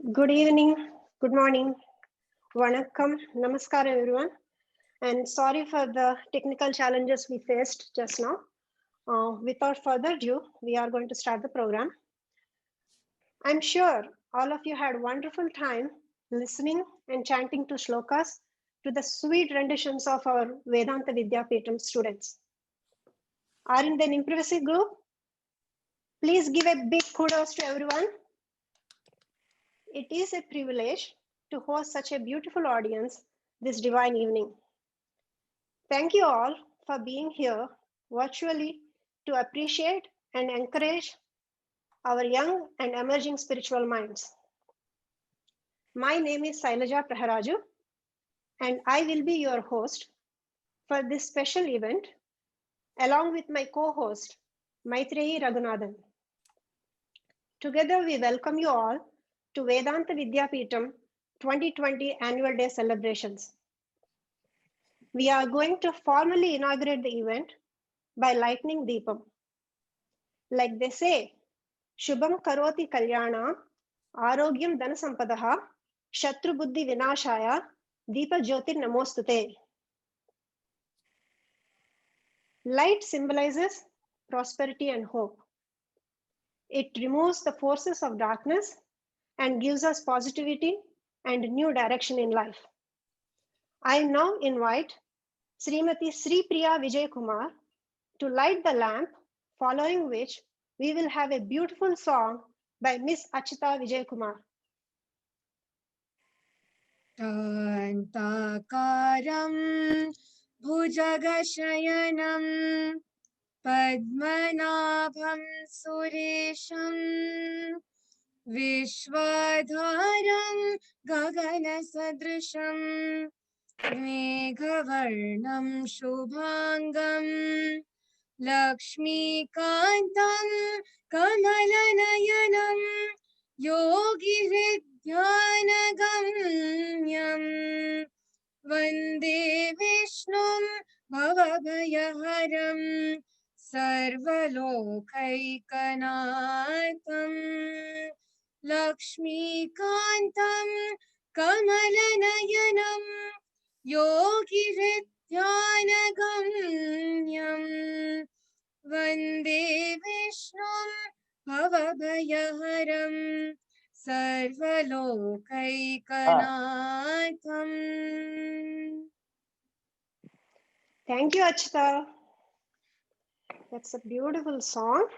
Good evening, good morning, Vanakkam, Namaskar everyone. And sorry for the technical challenges we faced just now. Without further ado, we are going to start the program. I'm sure all of you had wonderful time listening and chanting to shlokas to the sweet renditions of our Vedanta Vidya Peetam students. Are in the impressive group? Please give a big kudos to everyone. It is a privilege to host such a beautiful audience this divine evening. Thank you all for being here virtually to appreciate and encourage our young and emerging spiritual minds. My name is Sailaja Praharaju, and I will be your host for this special event, along with my co-host, Maitreyi Raghunathan. Together, we welcome you all to Vedanta Vidya Peetam 2020 Annual Day celebrations. We are going to formally inaugurate the event by lighting Deepam. Like they say, Shubham Karoti Kalyana, Arogyam Dhanasampadaha, Shatru Buddhi Vinashaya, Deepa Jyotir Namostute. Light symbolizes prosperity and hope. It removes the forces of darkness and gives us positivity and new direction in life. I now invite Srimati Sri Priya Vijay Kumar to light the lamp, following which we will have a beautiful song by Miss Achita Vijay Kumar. Tantakaram Bhujagashayanam Padmanabham Suresham Vishwadharam Gaganasadrisham Meghavarnam Shubhangam Lakshmikantam Kamalanayanam Yogi Dhyanagamyam Vande Vishnum Bhavabhayaharam Sarvalokhaikanatham Lakshmikantam Kamalanayanam Yogi Dhyanagamyam Vande Vishnum Bhavabhayaharam Sarvalokhaikanatham. Thank you, Achita. That's a beautiful song.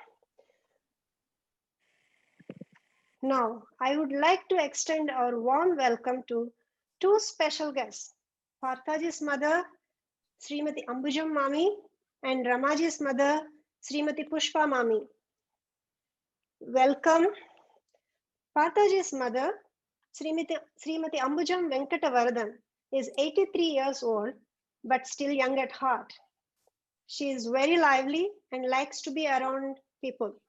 Now, I would like to extend our warm welcome to two special guests, Parthaji's mother, Srimati Ambujam Mami, and Ramaji's mother, Srimati Pushpa Mami. Welcome. Parthaji's mother, Srimati Ambujam Venkatavaradhan, is 83 years old, but still young at heart. She is very lively and likes to be around people.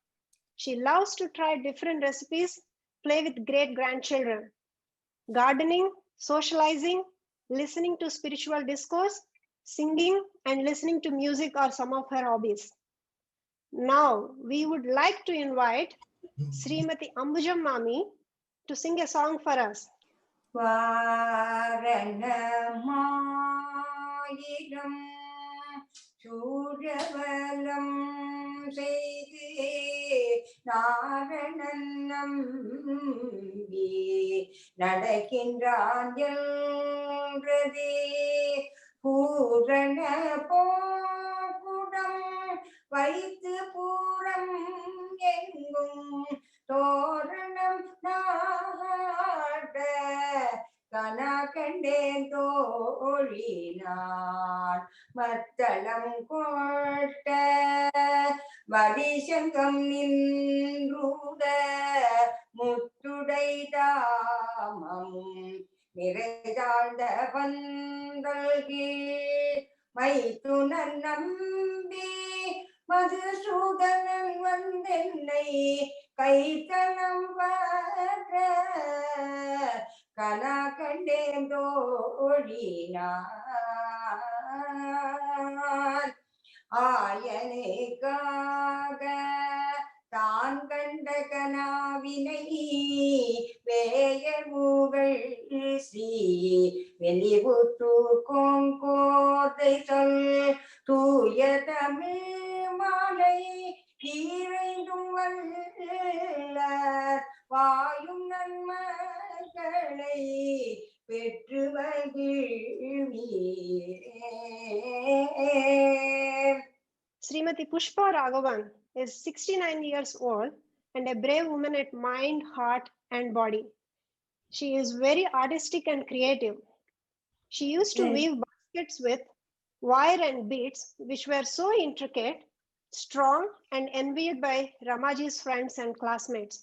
She loves to try different recipes, play with great grandchildren. Gardening, socializing, listening to spiritual discourse, singing, and listening to music are some of her hobbies. Now, we would like to invite Srimati Ambujam Mami to sing a song for us. Varanamayiram Suravalam Seide Narananam Nadakindraan Yalrade Purana Pokudam Vaitu Puram Engum Toranam Nahada Kanakande Dorinan Mattalam Kota Vadishangam Nindruda Muttudai Damam Nirajanda Vandalgi Maitunan Nambi Madhusudanan Vandenai Kaitanam Vada Kanakandem Dorinan Ayanekaga Tan Kanda Kanavinai Veya வெளிவுற்றூர் கோங்கோதை சொல் தூய தமிழ் மாலை ஈரைந்தும் வல்ல வாயும் நன்மக்களை பெற்று மகிழ்வீரே. Srimati Pushpa Raghavan is 69 years old and a brave woman at mind, heart, and body. She is very artistic and creative. She used to weave baskets with wire and beads, which were so intricate, strong, and envied by Ramaji's friends and classmates.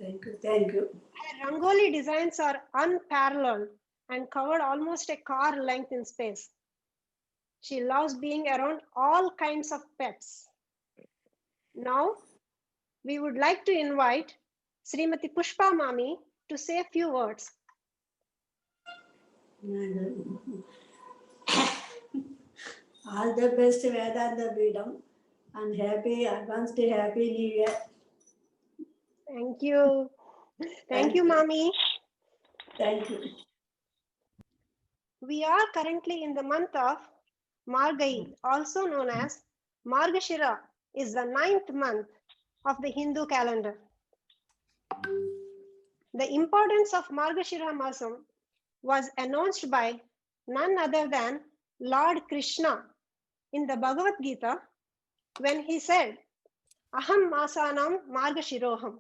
Thank you. Thank you. Her Rangoli designs are unparalleled and covered almost a car length in space. She loves being around all kinds of pets. Now, we would like to invite Srimati Pushpa Mami to say a few words. All the best, Vedanta Peetam, and advanced happy New Year. Thank you. Thank you, Mami. Thank you. We are currently in the month of Margai, also known as Margashira, is the 9th month of the Hindu calendar. The importance of Margashira Masam was announced by none other than Lord Krishna in the Bhagavad Gita when he said, Aham Masanam Margashiroham.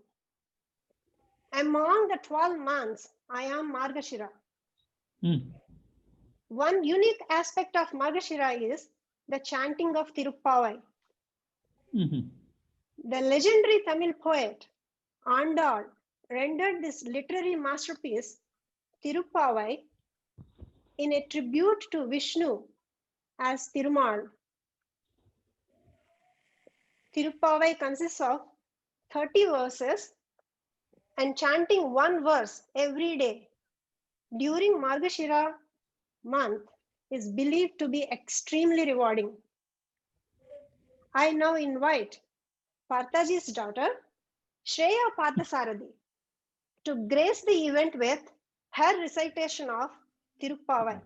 Among the 12 months, I am Margashira. One unique aspect of Margashira is the chanting of Tiruppavai. The legendary Tamil poet Andal rendered this literary masterpiece, Tiruppavai, in a tribute to Vishnu as Tirumal. Tiruppavai consists of 30 verses and chanting one verse every day during Margashira month is believed to be extremely rewarding. I now invite Parthaji's daughter, Shreya Parthasarathi, to grace the event with her recitation of Tiruppavai.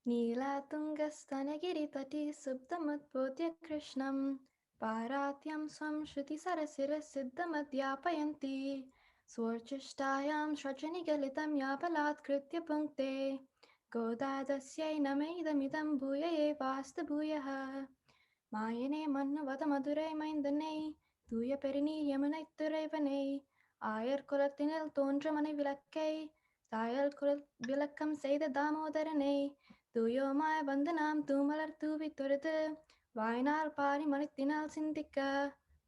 नीलातुङ्गस्तनगिरितटी सुप्तमुद्बोध्य कृष्णं पारात्यं स्वं श्रुतिसरसिरसिद्धमध्यापयन्ती स्वोर्चिष्टायां श्रचनिगलितं या बलात्कृत्य पुङ्क्ते गोदादस्यै नमैदमिदं भूय एवास्तु भूयः मायने मन्नुवद मधुरै मैन्दनै தூய பெருநீர் யமுனை துறைவனை ஆயர் குலத்தினில் தோன்ற மனை விளக்கை தாயல் குல விளக்கம் செய்த தாமோதரனை தூயோமாய் வந்து நாம் தூமலர் தூவி தொழுது வாய்நாள் பாரி மனத்தினால் சிந்திக்க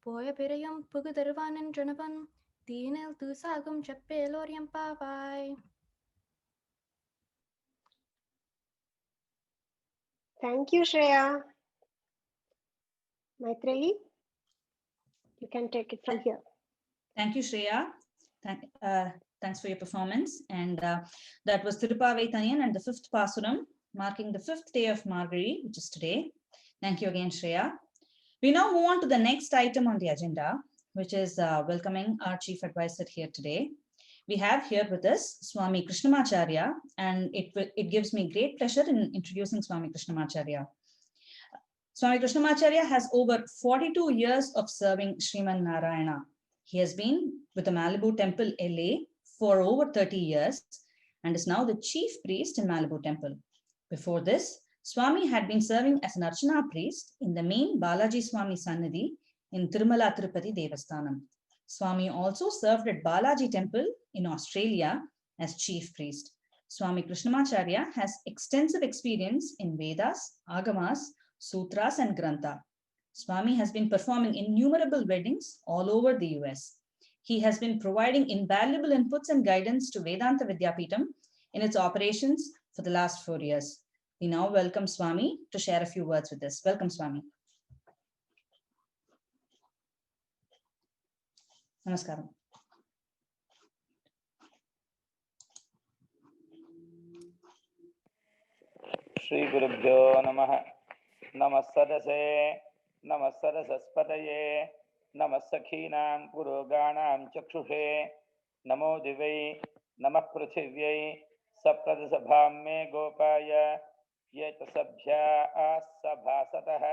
போய பிறையும் புகு தருவான் என்றனவன் தீனில் தூசாகும் செப்பேலோர் எம்பாவாய். Thank you, Shreya. Maitreyi, you can take it from here. Thank you, Shreya. Thanks for your performance. And that was Tiruppavai Thaniyan and the 5th Pasuram, marking the 5th day of Margari, which is today. Thank you again, Shreya. We now move on to the next item on the agenda, which is welcoming our Chief Advisor here today. We have here with us Swami Krishnamacharya, and it gives me great pleasure in introducing Swami Krishnamacharya. Swami Krishnamacharya has over 42 years of serving Sriman Narayana. He has been with the Malibu Temple, LA for over 30 years and is now the chief priest in Malibu Temple. Before this, Swami had been serving as an Archana priest in the main Balaji Swami Sannidhi in Tirumala Tirupati Devasthanam. Swami also served at Balaji Temple in Australia as chief priest. Swami Krishnamacharya has extensive experience in Vedas, Agamas, Sutras and Grantha. Swami has been performing innumerable weddings all over the US. He has been providing invaluable inputs and guidance to Vedanta Peetam in its operations for the last 4 years. We now welcome Swami to share a few words with us. Welcome, Swami. Namaskaram. Shri Gurubhyo Namaha. Namasadase. Namasadaspasaye. Namasakhinam Puroganam Chakshushe. Namo Divai. नमः पृथिव्यै सप्रतिसभां मे गोपाय ये च सभ्याः सभासतः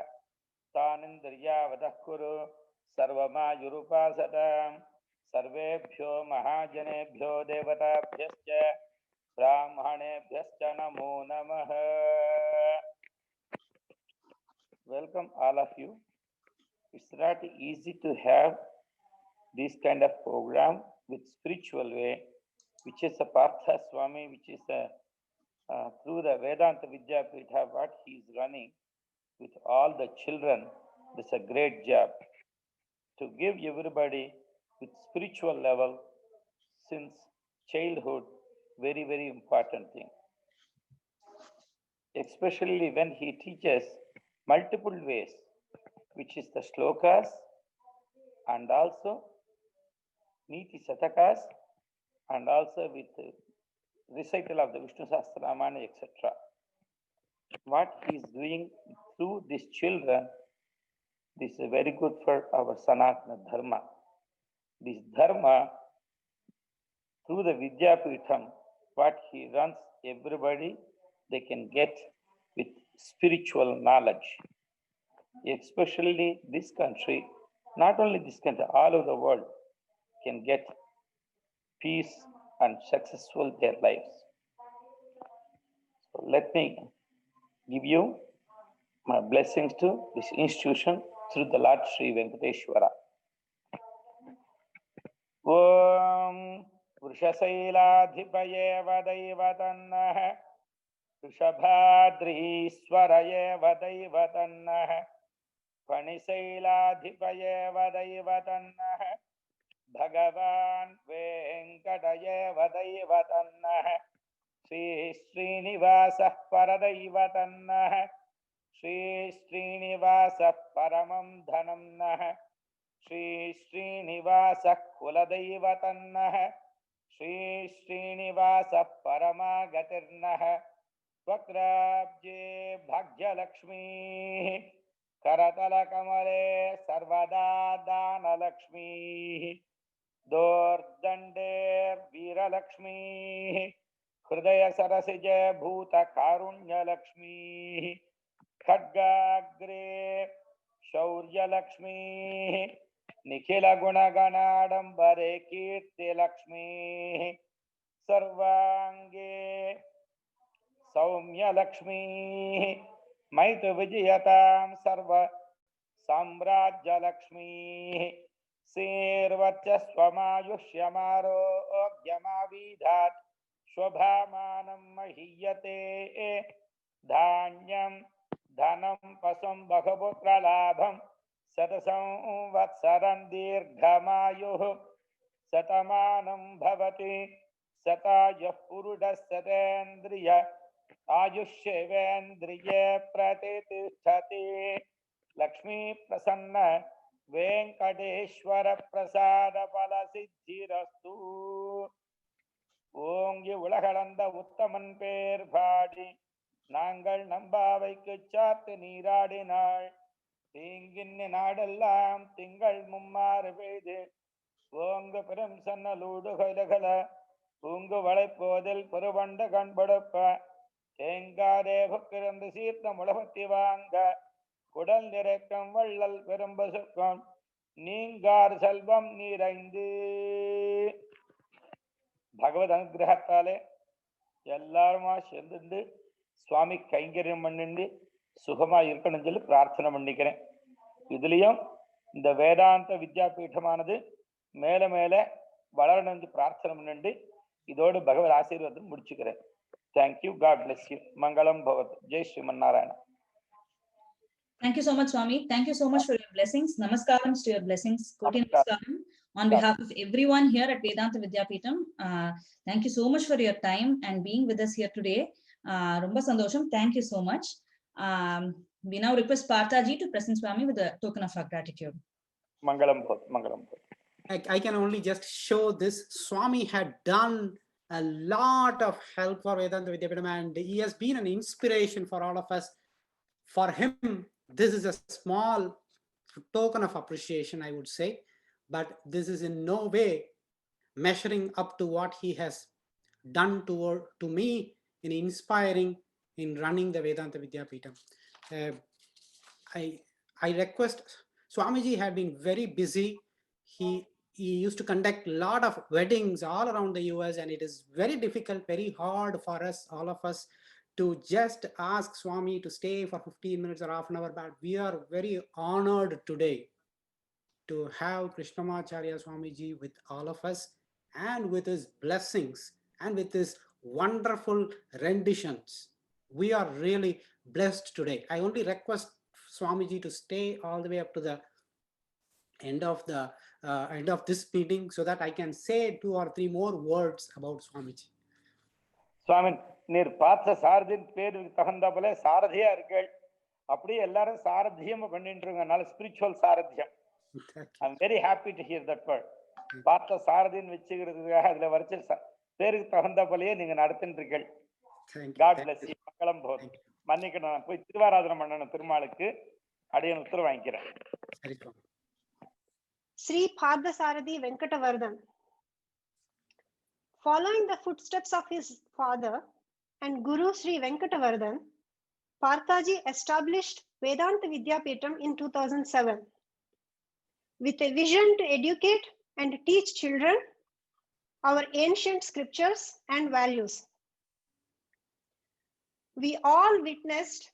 तानिन्द्रियावतः कुरु सर्वमायुरुपासताम् सर्वेभ्यो महाजनेभ्यो देवताभ्यश्च ब्राह्मणेभ्यश्च नमो नमः. Welcome all of you. It's not easy to have this kind of program with spiritual way, which is a Partha Swami, which is through the Vedanta Vidyapitha, what he is running with all the children. It's a great job to give everybody with spiritual level since childhood, very, very important thing. Especially when he teaches multiple ways, which is the shlokas and also Niti Satakas and also with recital of the Vishnu Sahasranamana, etc. What he is doing through these children, this is very good for our Sanatana Dharma. This Dharma, through the Vidyapitham, what he runs, everybody, they can get with spiritual knowledge. Especially this country, not only this country, all over the world can get peace and successful their lives. So let me give you my blessings to this institution through the Lord Sri Venkateshwara. Om Vrishasailadhipaye vadaivatannah Vrishabhadrishwaraye vadaivatannah Panisailadhipaye vadaivatannah Bhagavan Venkataye vadaivatannah Sri Srinivasa paradaivatannah Sri Srinivasa paramam dhanamnah Sri Srinivasa kuladaivatannah Sri Srinivasa paramagatirnah Vakrabje Bhagya Karatala Kamale Sarvada Dana Lakshmi Dordande Veera Lakshmi Hridaya Sarasija Bhuta Karunya Lakshmi Khadgagre Shaurya Lakshmi Nikhila Gunaganadambare Kirti Lakshmi Sarvange Saumya Lakshmi Maitha Vijayatam Sarva Samrajya Lakshmi Sirvatya Swamayushyamaro Ogyamavidhat Shobhamanam Mahiyate Dhanyam Dhanam Pasam Bhagaputra Labham Satasam Vatsaram Dirghamayuh Satamanam Bhavati Sataya Puruda Satendriya Ayushevendriya Pratitishati Lakshmi Prasanna Venkateshwara Prasada Palasiddhirastu Ongi Ulakalanda Uttaman Per Badi Nangal Nambavikku Chattu Neeradinal Tinginni Nadellam Tingal Mummar Vede Onga Perum Sanna Ludu Kailakala Ungu Valaipodil Puruvanda Kanbadappa Tengade Bhukiranda Sirtha Mulapatti Vanga Kudal Nirekam Vallal Perumbasukam Ningar Salvam Niraindi Bhagavad Anugrahatale எல்லாருமா சேர்ந்து சுவாமி கைங்கரியம் பண்ணிண்டு சுகமா இருக்கணும்னு சொல்லி பிரார்த்தனை பண்ணிக்கிறேன். இதுலயும் இந்த வேதாந்த வித்யாபீடமானது மேல மேல வளரணும்னு பிரார்த்தனை பண்ணிண்டு இதோடு பகவத் ஆசீர்வாதம் முடிச்சுக்கிறேன். தேங்க்யூ. God bless you. மங்களம் பவத். ஜெய் Sriman Narayana. Thank you so much, Swami. Thank you so much for your blessings. Namaskaram to your blessings. Koti namaskaram. On behalf of everyone here at Vedanta Vidyapeetham, thank you so much for your time and being with us here today. Romba sandosham. Thank you so much. We now request Parthaji to present Swami with a token of our gratitude. Mangalam bhavat. Mangalam bhavat. I can only just show this. Swami had done a lot of help for Vedanta Vidyapeetham, and he has been an inspiration for all of us. For him, this is a small token of appreciation, I would say, but this is in no way measuring up to what he has done to me in inspiring in running the Vedanta Vidyapeetham. I request, Swamiji had been very busy. He used to conduct a lot of weddings all around the US, and it is very difficult, very hard for us, all of us, to just ask Swami to stay for 15 minutes or half an hour. But we are very honored today to have Krishnamacharya Swamiji with all of us, and with his blessings and with his wonderful renditions. We are really blessed today. I only request Swamiji to stay all the way up to the end of this meeting, so that I can say 2 or 3 more words about Swamiji. சுவாமி, நீர் பார்த்த சாரதியின் பேருக்கு தகுந்த போல சாரதியா இருக்கள். அப்படியே எல்லாரும் சாரதியம் பண்ணிட்டு இருக்கனால spiritual சாரதியம். I'm very happy to hear that word. பார்த்த சாரதியின் வச்சுக்கிறதுக்காக அதுல வரைச்ச பேருக்கு தகுந்த போலயே நீங்க நடத்திட்டு இருக்கீங்க. God bless you. மங்களம் போதும். மன்னிக்கணும், நான் போய் திருவாராதனை பண்ணணும் திருமாலுக்கு. அடியன் உத்தரவு வாங்கிக்கிறேன். Sri Parthasarathi Venkatavardhan. Following the footsteps of his father and Guru Sri Venkatavardhan, Parthaji established Vedanta Vidyapeetham in 2007 with a vision to educate and teach children our ancient scriptures and values. We all witnessed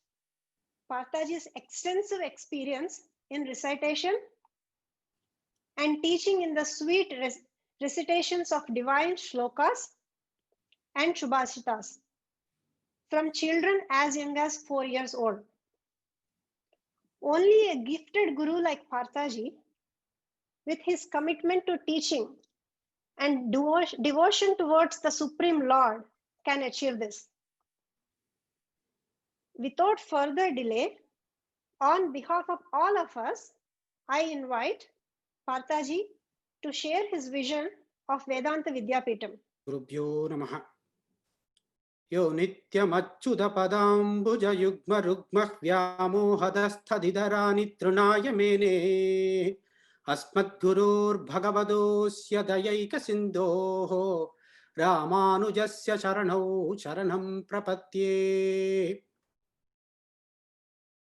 Parthaji's extensive experience in recitation and teaching in the sweet recitations of divine shlokas and shubhashitas from children as young as 4 years old. Only a gifted guru like Parthaji, with his commitment to teaching and devotion towards the Supreme Lord, can achieve this. Without further delay, on behalf of all of us, I invite Parthaji to share his vision of Vedanta Vidyapeetham. Gurubhyo Namaha. Yo nityamachyuta padambuja yugma rugma vyamohadasthadidharani trunaya mene asmadgurur bhagavadosya dayaika sindhoho ramanujasya sharanau sharanam prapatye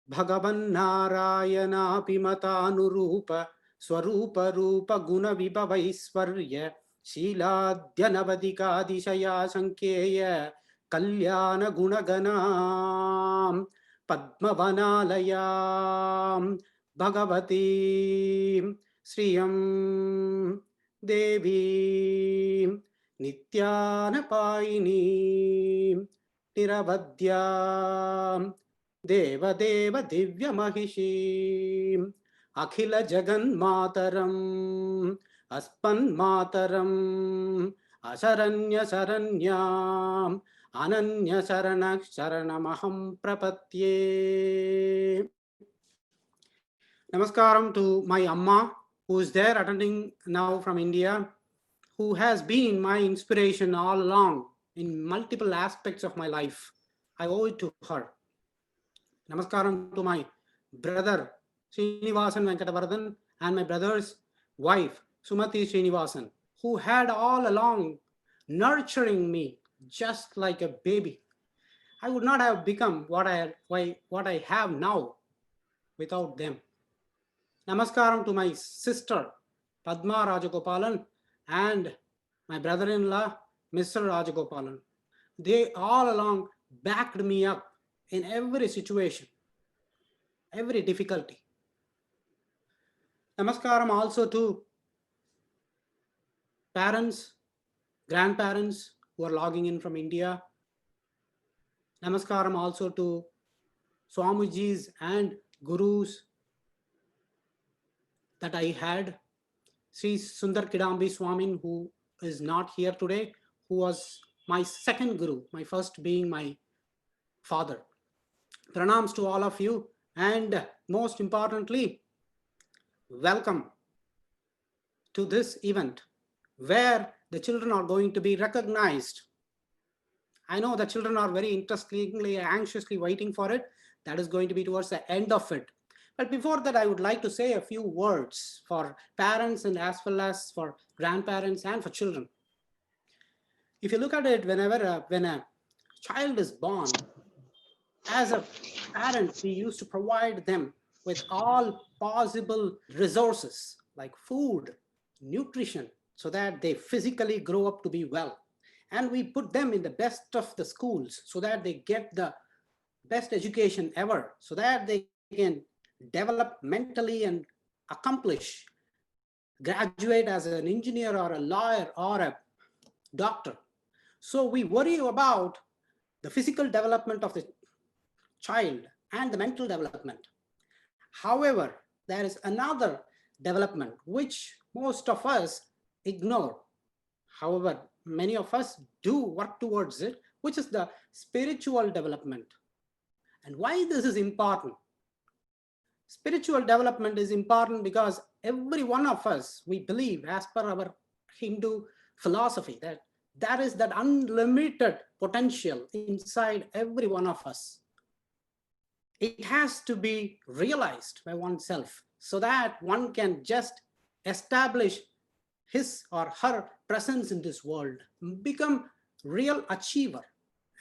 Bhagavan Narayana Pimatanurupa Swarupa Rupa Guna Vibhavaisvarya Shiladhyanavadika Dishaya Sankeya Kalyana Gunaganam Padmavanalayam Bhagavati Sriyam Devi Nityanapayini Niravadhyam Devadeva Divya Mahishim Akhila Jagan Mataram Aspan Mataram Asaranya Saranyam Ananya Saranak Saranamaham Prapatye. Namaskaram to my Amma, who is there attending now from India, who has been my inspiration all along in multiple aspects of my life. I owe it to her. Namaskaram to my brother Srinivasan Venkatavardhan and my brother's wife Sumati Srinivasan, who had all along nurturing me just like a baby. I would not have become what I have now without them. Namaskaram to my sister Padma Rajagopalan and my brother-in-law Mr. Rajagopalan. They all along backed me up in every situation, every difficulty. Namaskaram also to parents, grandparents who are logging in from India. Namaskaram also to Swamijis and Gurus that I had. Sri Sundar Kidambi Swamin, who is not here today, who was my second Guru, my first being my father. Pranams to all of you, and most importantly, welcome to this event where the children are going to be recognized. I know the children are very interestingly, anxiously waiting for it. That is going to be towards the end of it. But before that, I would like to say a few words for parents and as well as for grandparents and for children. If you look at it, when a child is born, as a parent, we used to provide them with all possible resources like food, nutrition, so that they physically grow up to be well. And we put them in the best of the schools so that they get the best education ever, so that they can develop mentally and accomplish, graduate as an engineer or a lawyer or a doctor. So we worry about the physical development of the child and the mental development. However, there is another development which most of us ignore. However, many of us do work towards it, which is the spiritual development. And why this is important? Spiritual development is important because every one of us, we believe, as per our Hindu philosophy, that there is that unlimited potential inside every one of us. It has to be realized by oneself so that one can just establish his or her presence in this world, become real achiever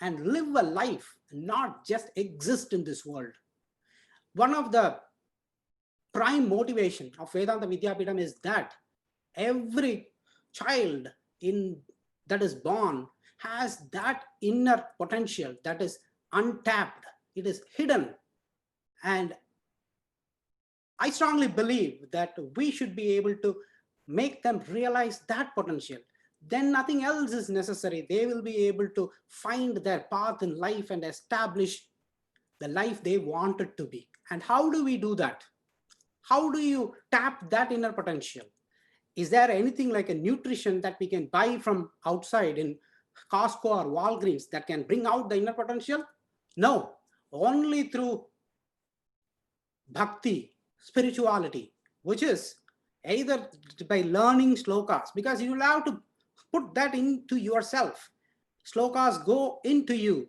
and live a life, not just exist in this world. One of the prime motivation of Vedanta Vidyapeetham is that every child that is born has that inner potential that is untapped. It is hidden. And I strongly believe that we should be able to make them realize that potential. Then nothing else is necessary. They will be able to find their path in life and establish the life they wanted to be. And how do we do that? How do you tap that inner potential? Is there anything like a nutrition that we can buy from outside in Costco or Walgreens that can bring out the inner potential? No, only through bhakti, spirituality, which is either by learning slokas, because you will have to put that into yourself. Slokas go into you,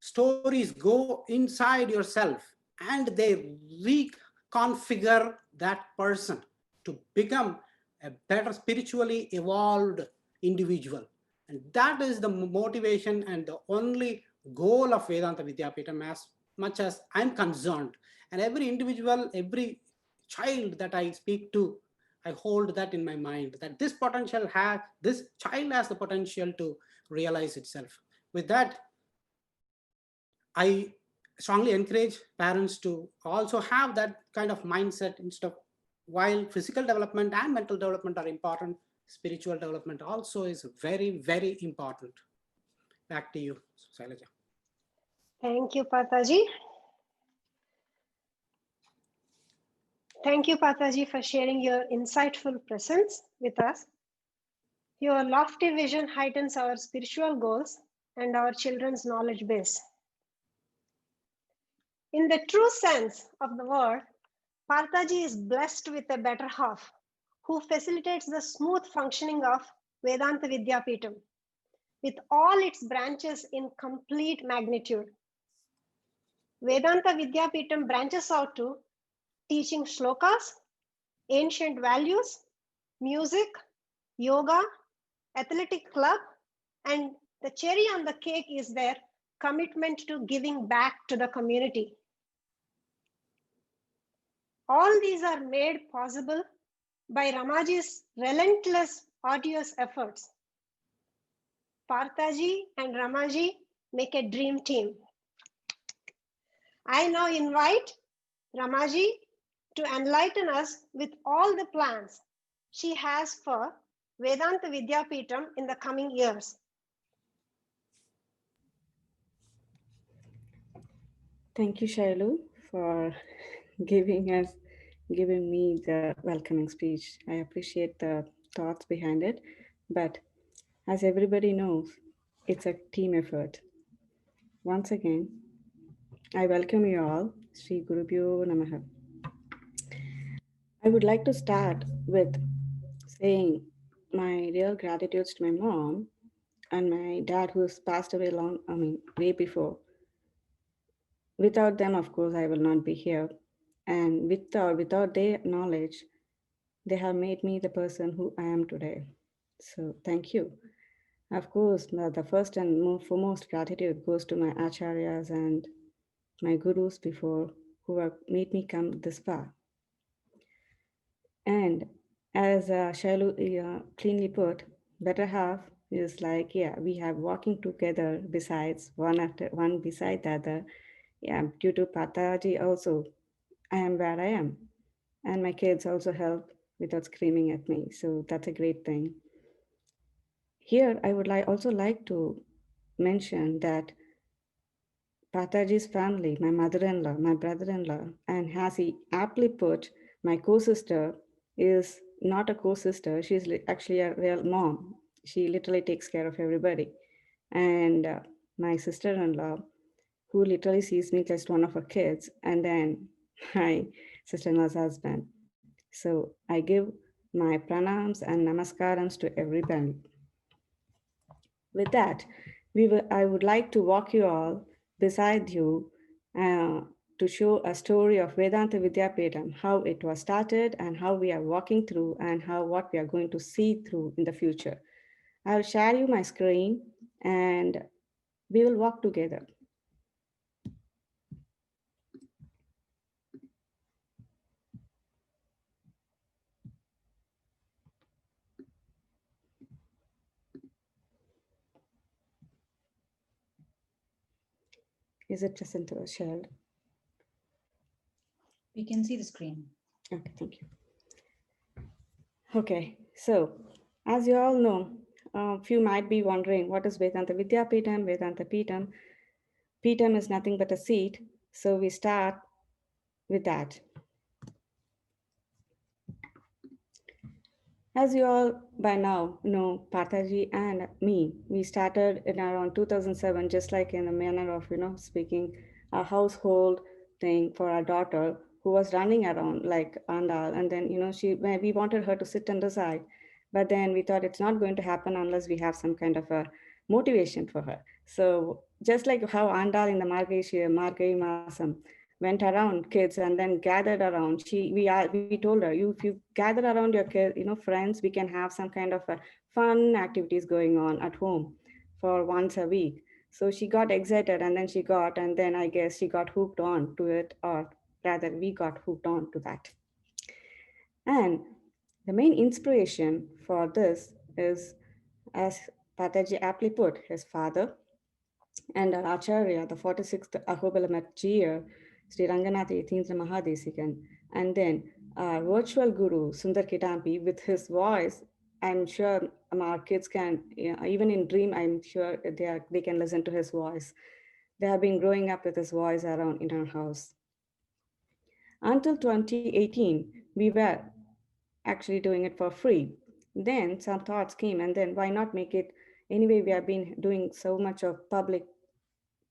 stories go inside yourself, and they reconfigure that person to become a better spiritually evolved individual. And that is the motivation and the only goal of Vedanta Vidyapeetham, as much as I'm concerned. And every individual, every child that I speak to, I hold that in my mind, that this child has the potential to realize itself. With that, I strongly encourage parents to also have that kind of mindset. Instead of, while physical development and mental development are important, spiritual development also is very, very important. Back to you, Sailaja. Thank you, Pataji. Thank you, Pataji, for sharing your insightful presence with us. Your lofty vision heightens our spiritual goals and our children's knowledge base. In the true sense of the word, Parthaji is blessed with a better half who facilitates the smooth functioning of Vedanta Vidyapeetham with all its branches in complete magnitude. Vedanta Vidyapeetham branches out to teaching shlokas, ancient values, music, yoga, athletic club, and the cherry on the cake is their commitment to giving back to the community. All these are made possible by Ramaji's relentless, arduous efforts. Parthaji and Ramaji make a dream team. I now invite Ramaji to enlighten us with all the plans she has for Vedanta Vidyapeetham in the coming years. Thank you, Shailu, for giving me the welcoming speech. I appreciate the thoughts behind it, but as everybody knows, it's a team effort. Once again, I welcome you all. Sri Gurubhyo Namaha. I would like to start with saying my real gratitudes to my mom and my dad, who's passed away way before. Without them, of course, I will not be here. And without their knowledge, they have made me the person who I am today. So thank you. Of course, the first and foremost gratitude goes to my acharyas and my gurus before who have made me come this far. And as Shailu cleanly put, better half is like, yeah, we have walking together besides one after one beside the other. Yeah, due to Pataji also, I am where I am. And my kids also help without screaming at me. So that's a great thing. Here, I would also like to mention that Pataji's family, my mother-in-law, my brother-in-law, and as he aptly put, my co-sister is not a co-sister. She's actually a real mom. She literally takes care of everybody. And my sister-in-law, who literally sees me just one of her kids, and then my sister-in-law's husband. So I give my pranams and namaskarams to everybody. With that, I would like to walk you all beside you to show a story of Vedanta Vidyapeetham, how it was started and how we are walking through and how what we are going to see through in the future. I'll share you my screen and we will walk together. Is it present or shared? We can see the screen. Okay, thank you. Okay, so as you all know, a few might be wondering what is Vedanta Vidyapeetham, Vedanta Peetam. Peetam is nothing but a seat, so we start with that. As you all by now know, Pataji and me, we started in around 2007, just like in a manner of, speaking, a household thing for our daughter who was running around like Andal. And then, we wanted her to sit on the side, but then we thought it's not going to happen unless we have some kind of a motivation for her. So just like how Andal in the Margai Masam went around kids and then gathered around, we told her, if you gather around your kid, friends, we can have some kind of a fun activities going on at home for once a week. So she got excited and then I guess she got hooked on to it, or rather we got hooked on to that. And the main inspiration for this is, as Pataji aptly put, his father and our Acharya, the 46th Ahobalamat Jiya, Sri Ranganath Yatindra Mahadesikan, and then our virtual guru, Sundar Kitampi, with his voice. I'm sure our kids can, even in dream, I'm sure they can listen to his voice. They have been growing up with his voice around in our house. Until 2018, we were actually doing it for free. Then some thoughts came, and then why not make it? Anyway, we have been doing so much of public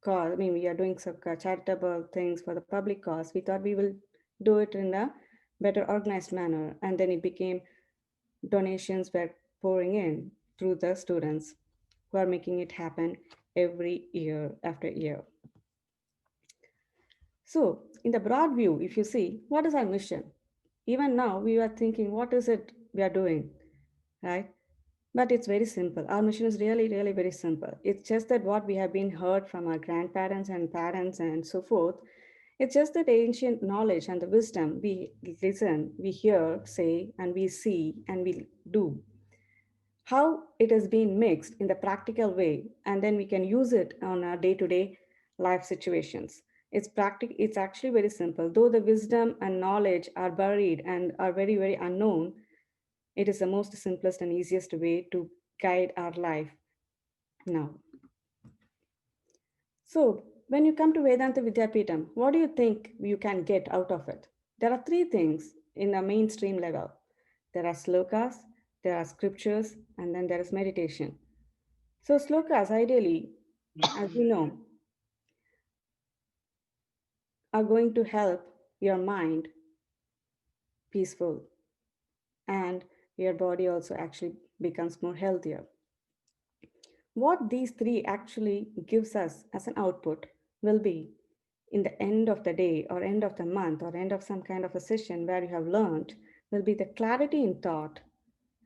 cause. I mean, we are doing some charitable things for the public cause. We thought we will do it in a better organized manner. And then it became donations were pouring in through the students who are making it happen every year after year. So in the broad view, if you see, what is our mission? Even now we are thinking, what is it we are doing, right? But it's very simple. Our mission is really, really very simple. It's just that what we have been heard from our grandparents and parents and so forth, it's just that ancient knowledge and the wisdom we listen, we hear, say, and we see, and we do. How it has been mixed in the practical way, and then we can use it on our day-to-day life situations. It's actually very simple. Though the wisdom and knowledge are buried and are very, very unknown, it is the most simplest and easiest way to guide our life now. So when you come to Vedanta Vidyapeetham, what do you think you can get out of it? There are three things in a mainstream level. There are slokas, there are scriptures, and then there is meditation. So slokas, ideally, as we know, are going to help your mind peaceful, and your body also actually becomes more healthier. What these three actually gives us as an output will be in the end of the day or end of the month or end of some kind of a session where you have learned will be the clarity in thought.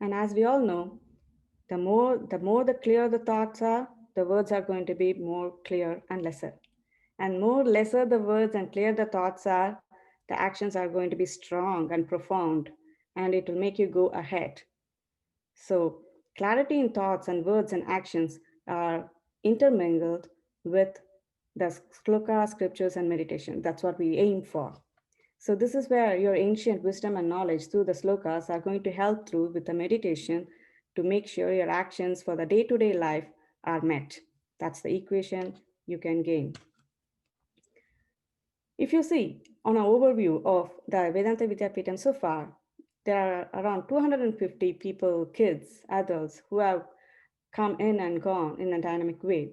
And as we all know, The clearer the thoughts are, the words are going to be more clear and lesser. And more lesser the words and clear the thoughts are, the actions are going to be strong and profound, and it will make you go ahead. So, clarity in thoughts and words and actions are intermingled with the sloka, scriptures, and meditation. That's what we aim for. So, this is where your ancient wisdom and knowledge through the slokas are going to help through with the meditation to make sure your actions for the day to day life are met. That's the equation you can gain. If you see on an overview of the Vedanta Vidyapeetham so far, there are around 250 people, kids, adults who have come in and gone in a dynamic way.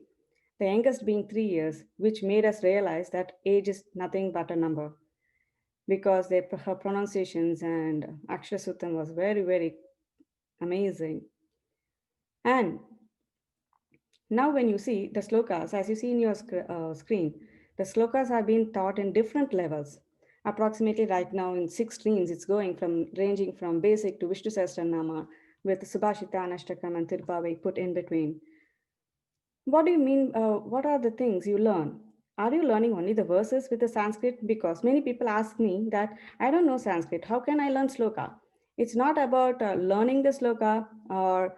The youngest being 3 years, which made us realize that age is nothing but a number because her pronunciations and Akshara was very, very amazing. And now when you see the slokas, as you see in your screen, the slokas have been taught in different levels. Approximately right now in 6 streams, it's going from ranging from basic to Vishnu Sahasranama with Subhashita, Anashtakam, and Tirupavai put in between. What do you mean? What are the things you learn? Are you learning only the verses with the Sanskrit? Because many people ask me that I don't know Sanskrit. How can I learn sloka? It's not about learning the sloka or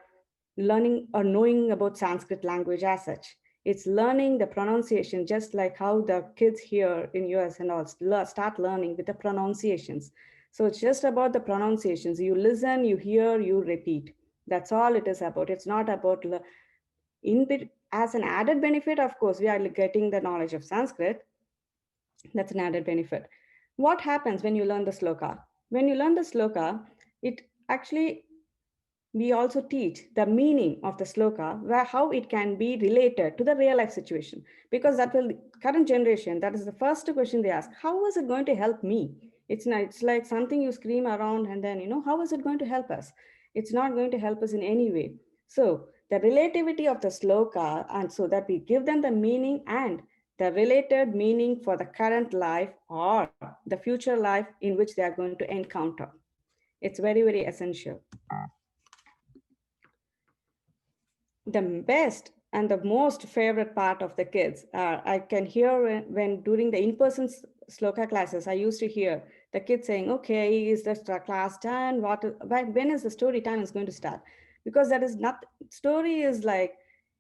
learning or knowing about Sanskrit language as such. It's learning the pronunciation, just like how the kids here in US and all start learning with the pronunciations. So it's just about the pronunciations. You listen, you hear, you repeat. That's all it is about. It's not about as an added benefit. Of course, we are getting the knowledge of Sanskrit. That's an added benefit. What happens when you learn the sloka? When you learn the sloka, it actually we also teach the meaning of the sloka, where how it can be related to the real life situation, because that will current generation, that is the first question they ask, how is it going to help me? It's not, it's like something you scream around and then how is it going to help us? It's not going to help us in any way. So the relativity of the sloka, and so that we give them the meaning and the related meaning for the current life or the future life in which they are going to encounter. It's very, very essential. The best and the most favorite part of the kids, I can hear when during the in-person sloka classes, I used to hear the kids saying, okay, is the class done? When is the story time is going to start? Because that is not, story is like,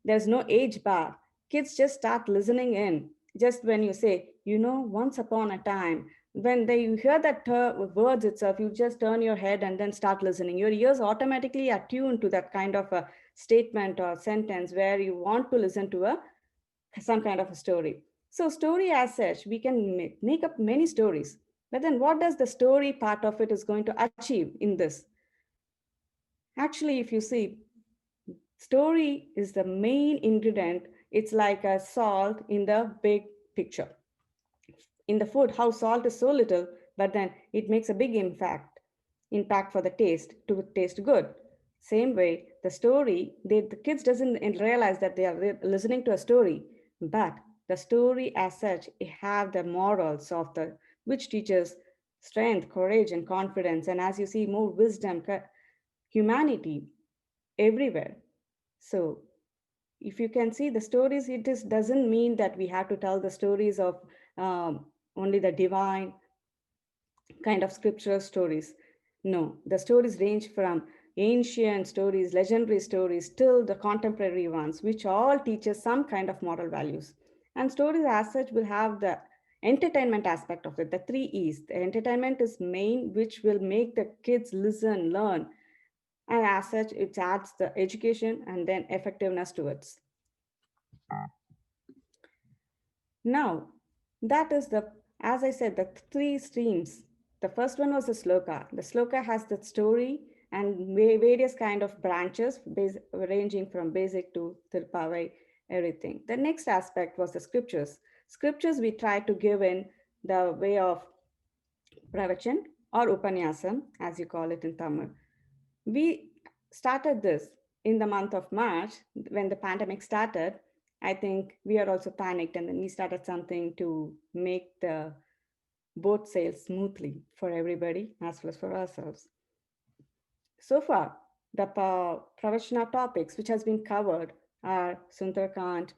there's no age bar. Kids just start listening in. Just when you say, once upon a time, when you hear that words itself, you just turn your head and then start listening. Your ears automatically are tuned to that kind of a statement or sentence where you want to listen to some kind of a story. So story as such, we can make up many stories. But then what does the story part of it is going to achieve in this? Actually, if you see, story is the main ingredient. It's like a salt in the big picture. In the food, how salt is so little, but then it makes a big impact for the taste to taste good. Same way, the story, the kids doesn't realize that they are listening to a story, but the story as such, it have the morals of the, which teaches strength, courage, and confidence. And as you see, more wisdom, humanity everywhere. So if you can see the stories, doesn't mean that we have to tell the stories of only the divine kind of scriptural stories. No, the stories range from ancient stories, legendary stories, till the contemporary ones, which all teach us some kind of moral values. And stories as such will have the entertainment aspect of it, the 3 E's. The entertainment is main, which will make the kids listen, learn. And as such, it adds the education and then effectiveness to it. Now, that is as I said, the 3 streams. The first one was the sloka. The sloka has the story and various kind of branches ranging from basic to Tirupavai, everything. The next aspect was the scriptures. Scriptures we try to give in the way of pravachan or upanyasam, as you call it in Tamil. We started this in the month of March when the pandemic started. I think we are also panicked, and then we started something to make the boat sail smoothly for everybody as well as for ourselves. So far, the Pravachana topics which has been covered are Sundarakand,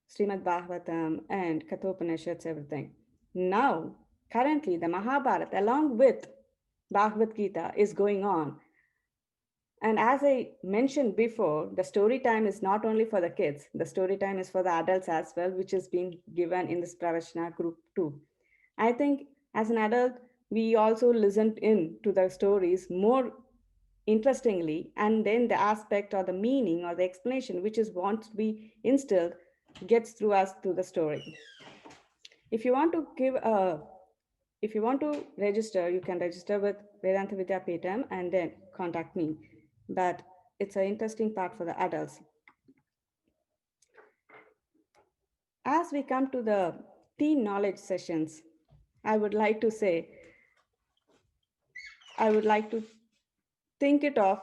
Srimad Bhagavatam, and Kathopanishads, everything. Now, currently, the Mahabharata, along with Bhagavad Gita, is going on. And as I mentioned before, the story time is not only for the kids, the story time is for the adults as well, which is being given in this Pravachana group too. I think as an adult, we also listened in to the stories more interestingly, and then the aspect or the meaning or the explanation which is wants to be instilled gets through us to the story. If you want to give a if you want to register, you can register with Vedanta Vidya Peetam and then contact me. But it's an interesting part for the adults. As we come to the teen knowledge sessions, I would like to say, I would like to think it of,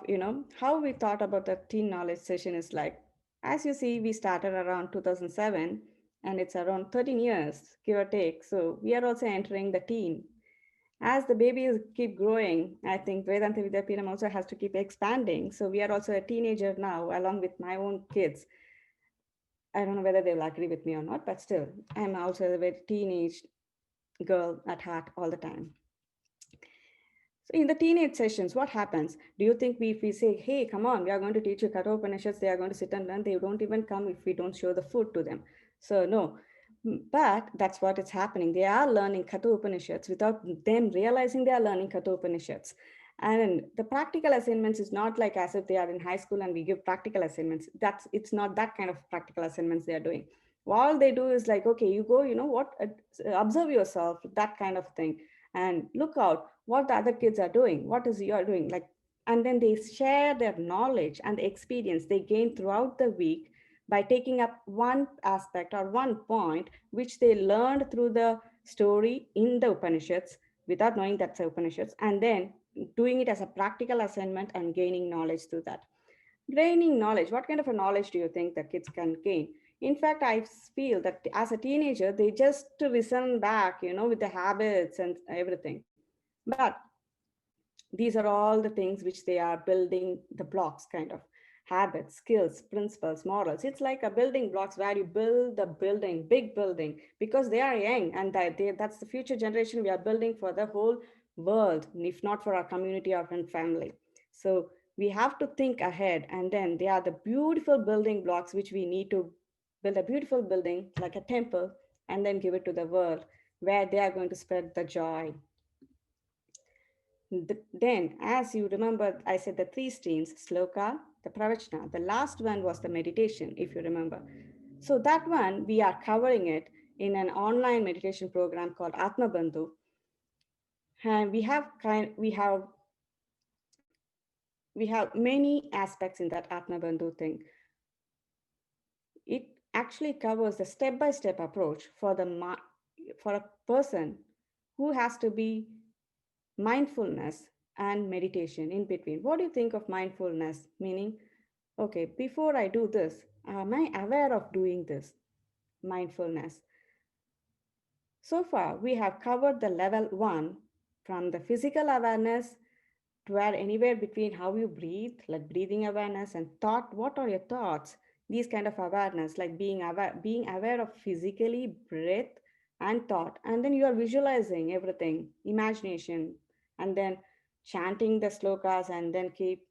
how we thought about the teen knowledge session is like. As you see, we started around 2007 and it's around 13 years, give or take. So we are also entering the teen. As the babies keep growing, I think Vedanta Vidyapeetham also has to keep expanding. So we are also a teenager now, along with my own kids. I don't know whether they will agree with me or not, but still, I'm also a very teenage girl at heart all the time. So in the teenage sessions, what happens? Do you think if we say, hey, come on, we are going to teach you Katha Upanishads, they are going to sit and learn, they don't even come if we don't show the food to them. So no, but that's what is happening. They are learning Katha Upanishads without them realizing they are learning Katha Upanishads. And the practical assignments is not like as if they are in high school and we give practical assignments. It's not that kind of practical assignments they are doing. All they do is like, okay, you go, observe yourself, that kind of thing, and look out what the other kids are doing, what is you are doing, like, and then they share their knowledge and the experience they gain throughout the week by taking up one aspect or one point which they learned through the story in the Upanishads without knowing that's the Upanishads, and then doing it as a practical assignment and gaining knowledge through that. Gaining knowledge, what kind of a knowledge do you think the kids can gain? In fact, I feel that as a teenager, they just listen back, with the habits and everything. But these are all the things which they are building the blocks, kind of habits, skills, principles, morals. It's like a building blocks where you build the building, big building, because they are young and that's the future generation we are building for the whole world, if not for our community or family. So we have to think ahead, and then they are the beautiful building blocks which we need to build a beautiful building like a temple and then give it to the world where they are going to spread the joy. Then, as you remember, I said the three streams, sloka, the pravachana. The last one was the meditation, if you remember. So that one, we are covering it in an online meditation program called Atma Bandhu. And we have many aspects in that Atma Bandhu thing. It actually covers the step-by-step approach for a person who has to be mindfulness and meditation in between. What do you think of mindfulness? Meaning, okay, before I do this, am I aware of doing this? Mindfulness. So far, we have covered the level 1 from the physical awareness to where anywhere between how you breathe, like breathing awareness, and thought. What are your thoughts? These kind of awareness, like being aware of physically breath and thought, and then you are visualizing everything, imagination, and then chanting the slokas, and then keep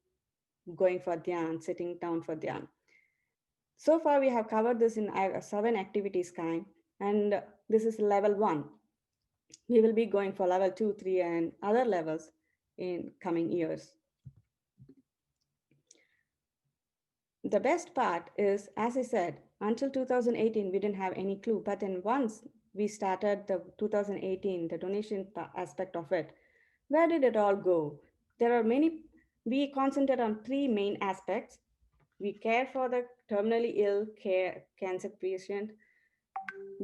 going for dhyan, sitting down for dhyan. So far, we have covered this in 7 activities kind, and this is level 1. We will be going for level 2, 3, and other levels in coming years. The best part is, as I said, until 2018, we didn't have any clue. But then once we started the 2018, the donation aspect of it, where did it all go? There are many, we concentrate on 3 main aspects. We care for the terminally ill cancer patient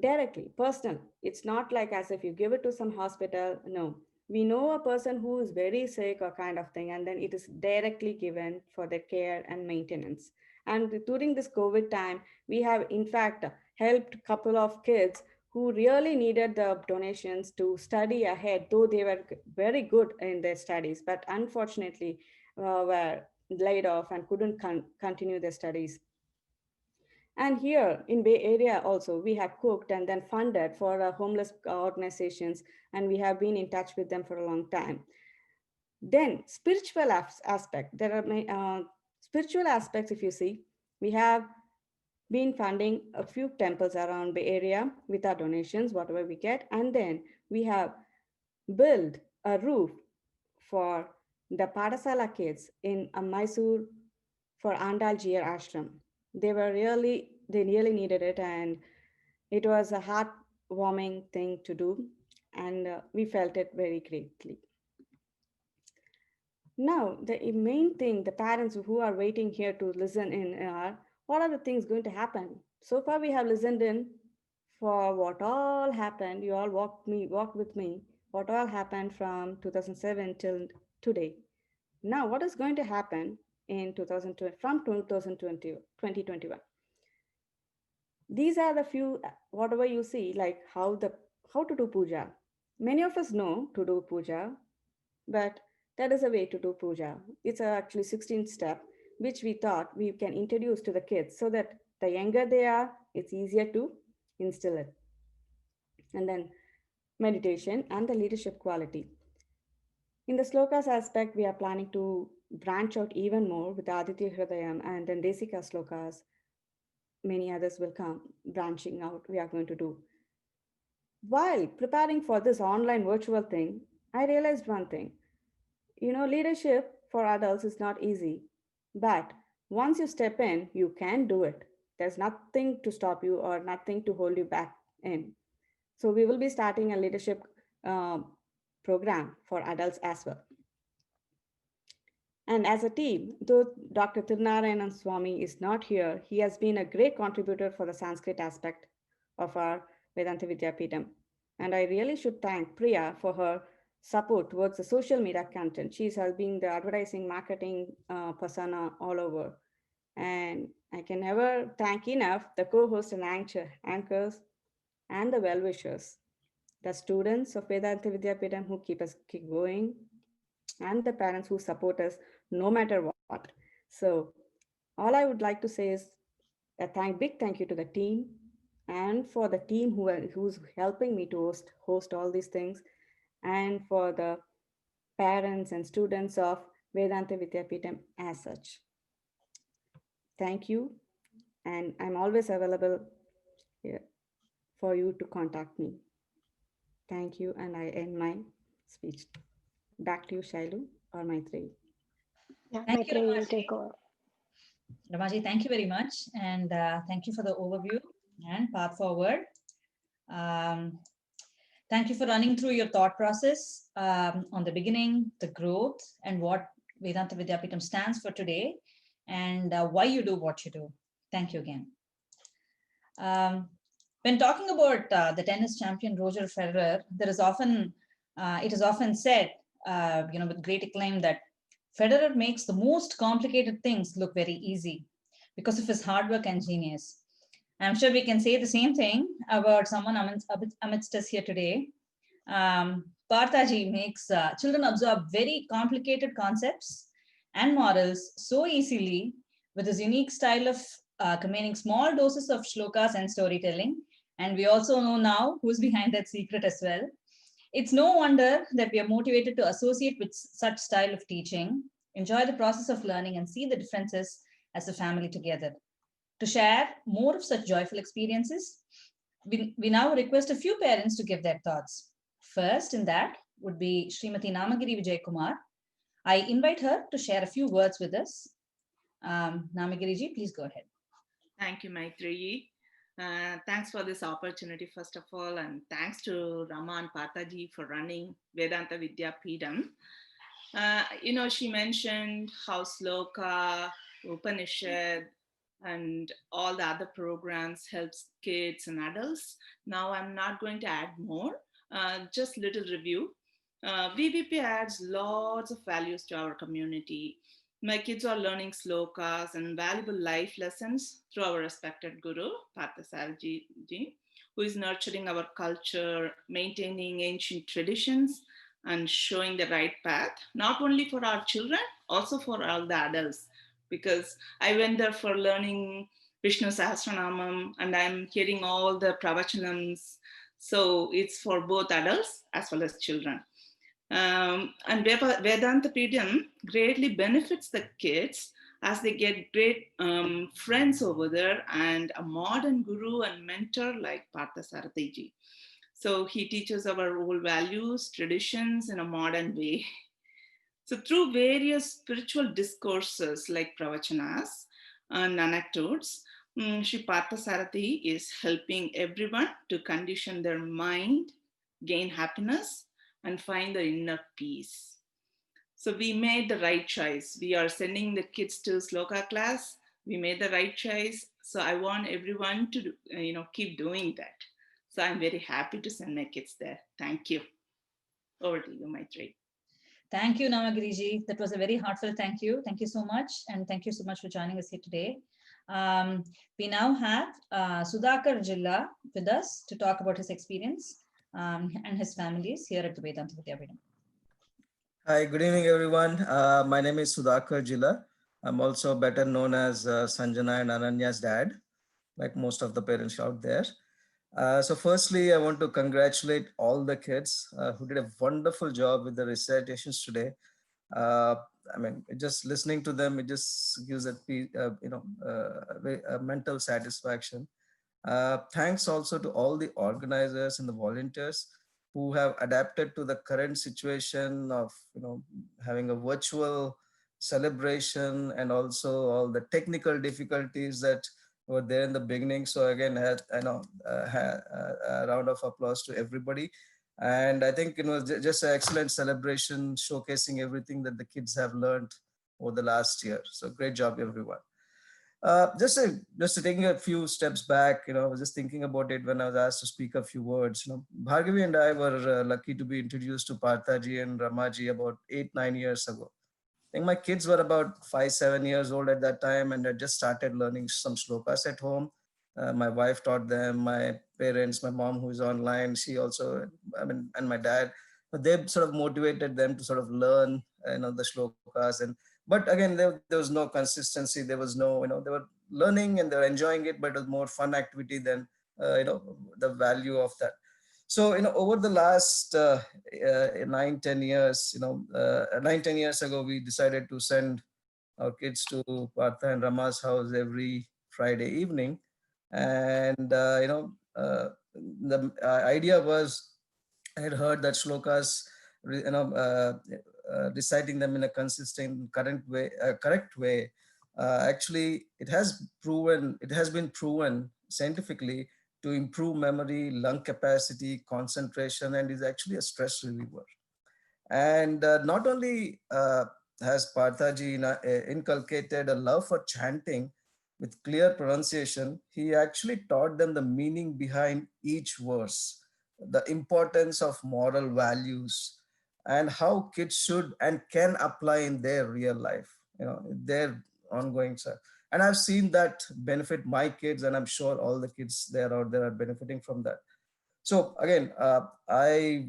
directly, personal. It's not like as if you give it to some hospital. No, we know a person who is very sick or kind of thing, and then it is directly given for their care and maintenance. And during this COVID time, we have in fact helped a couple of kids who really needed the donations to study ahead, though they were very good in their studies, but unfortunately were laid off and couldn't continue their studies. And here in Bay Area also, we have cooked and then funded for homeless organizations, and we have been in touch with them for a long time. Then spiritual aspect, there are spiritual aspects. If you see, we have been funding a few temples around Bay Area with our donations, whatever we get, and then we have built a roof for the Padasala kids in Mysore for Andal Jir Ashram. They really needed it, and it was a heartwarming thing to do, and we felt it very greatly. Now, the main thing, the parents who are waiting here to listen in are, what are the things going to happen? So far, we have listened in for what all happened. You all walk with me, what all happened from 2007 till today. Now, what is going to happen in 2020, from 2021? These are the few, whatever you see, like how to do puja. Many of us know to do puja, but that is a way to do puja. It's actually 16th step, which we thought we can introduce to the kids so that the younger they are, it's easier to instill it. And then meditation and the leadership quality. In the slokas aspect, we are planning to branch out even more with Aditya Hridayam and then Desika slokas. Many others will come branching out. We are going to do. While preparing for this online virtual thing, I realized one thing. Leadership for adults is not easy, but once you step in, you can do it. There's nothing to stop you or nothing to hold you back in. So we will be starting a leadership program for adults as well. And as a team, though Dr. Tirunarayanan Swami is not here, he has been a great contributor for the Sanskrit aspect of our Vedanta Peetam. And I really should thank Priya for her support towards the social media content. She's helping the advertising marketing persona all over. And I can never thank enough the co-hosts and anchors and the well-wishers, the students of Vedanta Peetam who keep going, and the parents who support us no matter what. So all I would like to say is a big thank you to the team and for the team who's helping me to host all these things, and for the parents and students of Vedanta Peetam as such. Thank you, and I'm always available here for you to contact me. Thank you, and I end my speech. Back to you, Shailu or Maitreyi. Yeah, Thank you, Maitreyi will Ramaji. take over. Ramaji, thank you very much. And thank you for the overview and path forward. Thank you for running through your thought process on the beginning, the growth, and what Vedanta Vidyapeetham stands for today, and why you do what you do. Thank you again. When talking about the tennis champion Roger Federer, it is often said, with great acclaim, that Federer makes the most complicated things look very easy because of his hard work and genius. I'm sure we can say the same thing about someone amidst us here today. Parthaji makes children absorb very complicated concepts and morals so easily with his unique style of combining small doses of shlokas and storytelling. And we also know now who's behind that secret as well. It's no wonder that we are motivated to associate with such style of teaching, enjoy the process of learning, and see the differences as a family together. To share more of such joyful experiences, we now request a few parents to give their thoughts. First in that would be Srimati Namagiri Vijay Kumar. I invite her to share a few words with us. Namagiri ji, please go ahead. Thank you, Maitreyi. Thanks for this opportunity, first of all, and thanks to Rama and Parthaji for running Vedanta Vidyapeetham. She mentioned how Sloka, Upanishad, and all the other programs helps kids and adults. Now I'm not going to add more, just little review. VVP adds lots of values to our community. My kids are learning slokas and valuable life lessons through our respected Guru, Parthasaji ji, who is nurturing our culture, maintaining ancient traditions, and showing the right path, not only for our children, also for all the adults. Because I went there for learning Vishnu Sahasranamam and I'm hearing all the pravachanams. So it's for both adults as well as children. And Vedanta Peetam greatly benefits the kids as they get great friends over there and a modern guru and mentor like Partha Sarathy. So he teaches our old values, traditions in a modern way. So through various spiritual discourses like pravachanas and anecdotes, Sri Partha Sarathy is helping everyone to condition their mind, gain happiness, and find the inner peace. So we made the right choice. We are sending the kids to Sloka class. We made the right choice. So I want everyone to, keep doing that. So I'm very happy to send my kids there. Thank you. Over to you, Maitri. Thank you, Namagiriji. That was a very heartfelt thank you. Thank you so much. And thank you so much for joining us here today. We now have Sudhakar Jilla with us to talk about his experience and his families here at the Vedanta Vidyapeetham. Hi, good evening, everyone. My name is Sudhakar Jilla. I'm also better known as Sanjana and Ananya's dad, like most of the parents out there. So firstly, I want to congratulate all the kids who did a wonderful job with the recitations today. I mean, just listening to them, it just gives a mental satisfaction. Thanks also to all the organizers and the volunteers who have adapted to the current situation of having a virtual celebration and also all the technical difficulties that were there in the beginning. So again, a round of applause to everybody. And I think it was just an excellent celebration showcasing everything that the kids have learned over the last year. So great job, everyone. Just taking a few steps back, I was just thinking about it when I was asked to speak a few words. Bhargavi and I were lucky to be introduced to Parthaji and Ramaji about 8-9 years ago. I think my kids were about 5-7 years old at that time, and I just started learning some shlokas at home. My wife taught them, my parents, my mom who is online, she also, and my dad. But they sort of motivated them to sort of learn, the shlokas. But again, there was no consistency. There was no, they were learning and they were enjoying it, but it was more fun activity than, the value of that. So, over the last 9-10 years, 9-10 years ago, we decided to send our kids to Partha and Rama's house every Friday evening. And, the idea was, I had heard that shlokas, reciting them in a consistent, correct way. Actually, it has been proven scientifically to improve memory, lung capacity, concentration, and is actually a stress reliever. And not only has Parthaji inculcated a love for chanting with clear pronunciation, he actually taught them the meaning behind each verse, the importance of moral values, and how kids should and can apply in their real life, their ongoing stuff. And I've seen that benefit my kids, and I'm sure all the kids there out there are benefiting from that. So again, I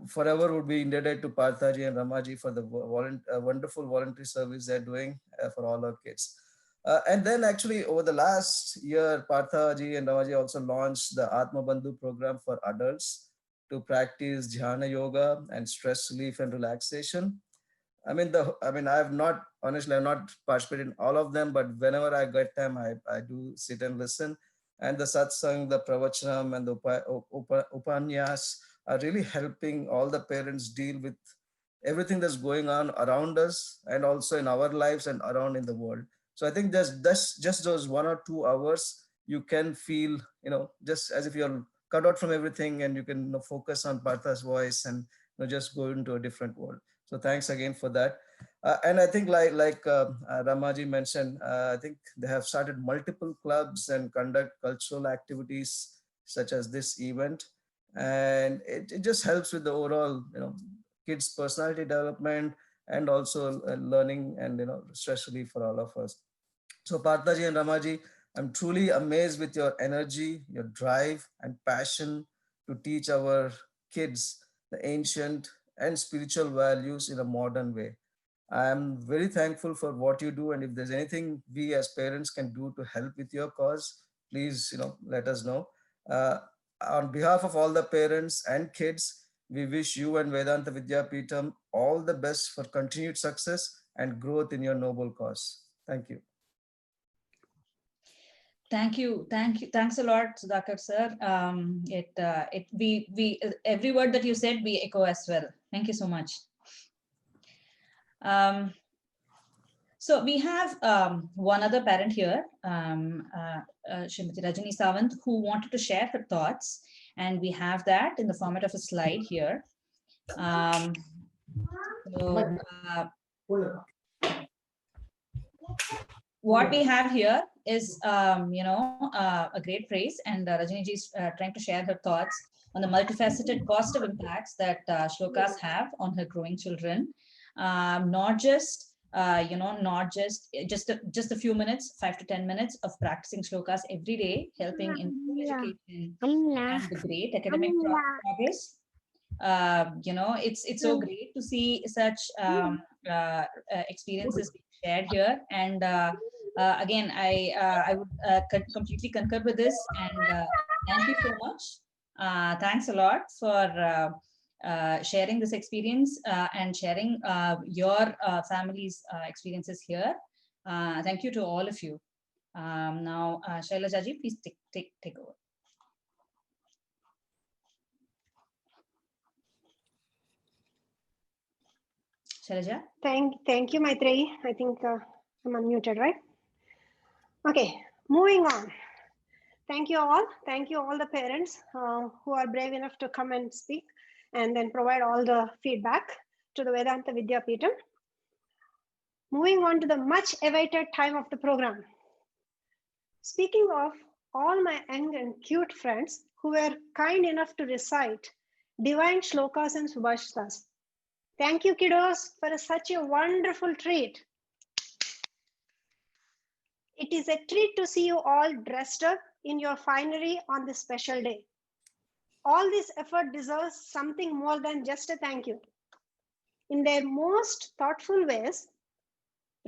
forever would be indebted to Parthaji and Ramaji for the wonderful voluntary service they're doing for all our kids. And then actually over the last year, Parthaji and Ramaji also launched the Atma Bandhu program for adults to practice Dhyana Yoga and stress relief and relaxation. I've not participated in all of them, but whenever I get time, I do sit and listen. And the satsang, the pravachanam, and the upanyas are really helping all the parents deal with everything that's going on around us and also in our lives and around in the world. So I think that's just those 1 or 2 hours, you can feel, just as if you're cut out from everything and you can focus on Partha's voice and just go into a different world. So thanks again for that. And I think like Ramaji mentioned, I think they have started multiple clubs and conduct cultural activities such as this event. And it just helps with the overall, kids' personality development and also learning and, stress relief for all of us. So Parthaji and Ramaji, I'm truly amazed with your energy, your drive and passion to teach our kids the ancient and spiritual values in a modern way. I am very thankful for what you do, and if there's anything we as parents can do to help with your cause, please, let us know. Uh, on behalf of all the parents and kids, we wish you and Vedanta Vidyapeetham all the best for continued success and growth in your noble cause. Thank you. Thank you. Thanks a lot, Sudhakar sir. Every word that you said, we echo as well. Thank you so much. So we have one other parent here, Srimati Rajani Sawant, who wanted to share her thoughts, and we have that in the format of a slide here. What we have here is, a great phrase, and Rajani ji is trying to share her thoughts on the multifaceted positive impacts that shlokas have on her growing children. Not just just a few minutes, 5 to 10 minutes of practicing shlokas every day, helping in education and the great academic progress. It's so great to see such experiences being shared here, and again, I would completely concur with this, and thank you so much. Thanks a lot for sharing this experience and sharing your family's experiences here. Thank you to all of you. Now, Shailaja ji, please take over. Shailaja? Thank you, Maitreyi. I think I'm unmuted, right? Okay, moving on. Thank you all. Thank you all the parents who are brave enough to come and speak and then provide all the feedback to the Vedanta Vidyapeetham. Moving on to the much awaited time of the program. Speaking of all my young and cute friends who were kind enough to recite divine shlokas and subhashitas. Thank you, kiddos, for such a wonderful treat. It is a treat to see you all dressed up in your finery on this special day. All this effort deserves something more than just a thank you. In their most thoughtful ways,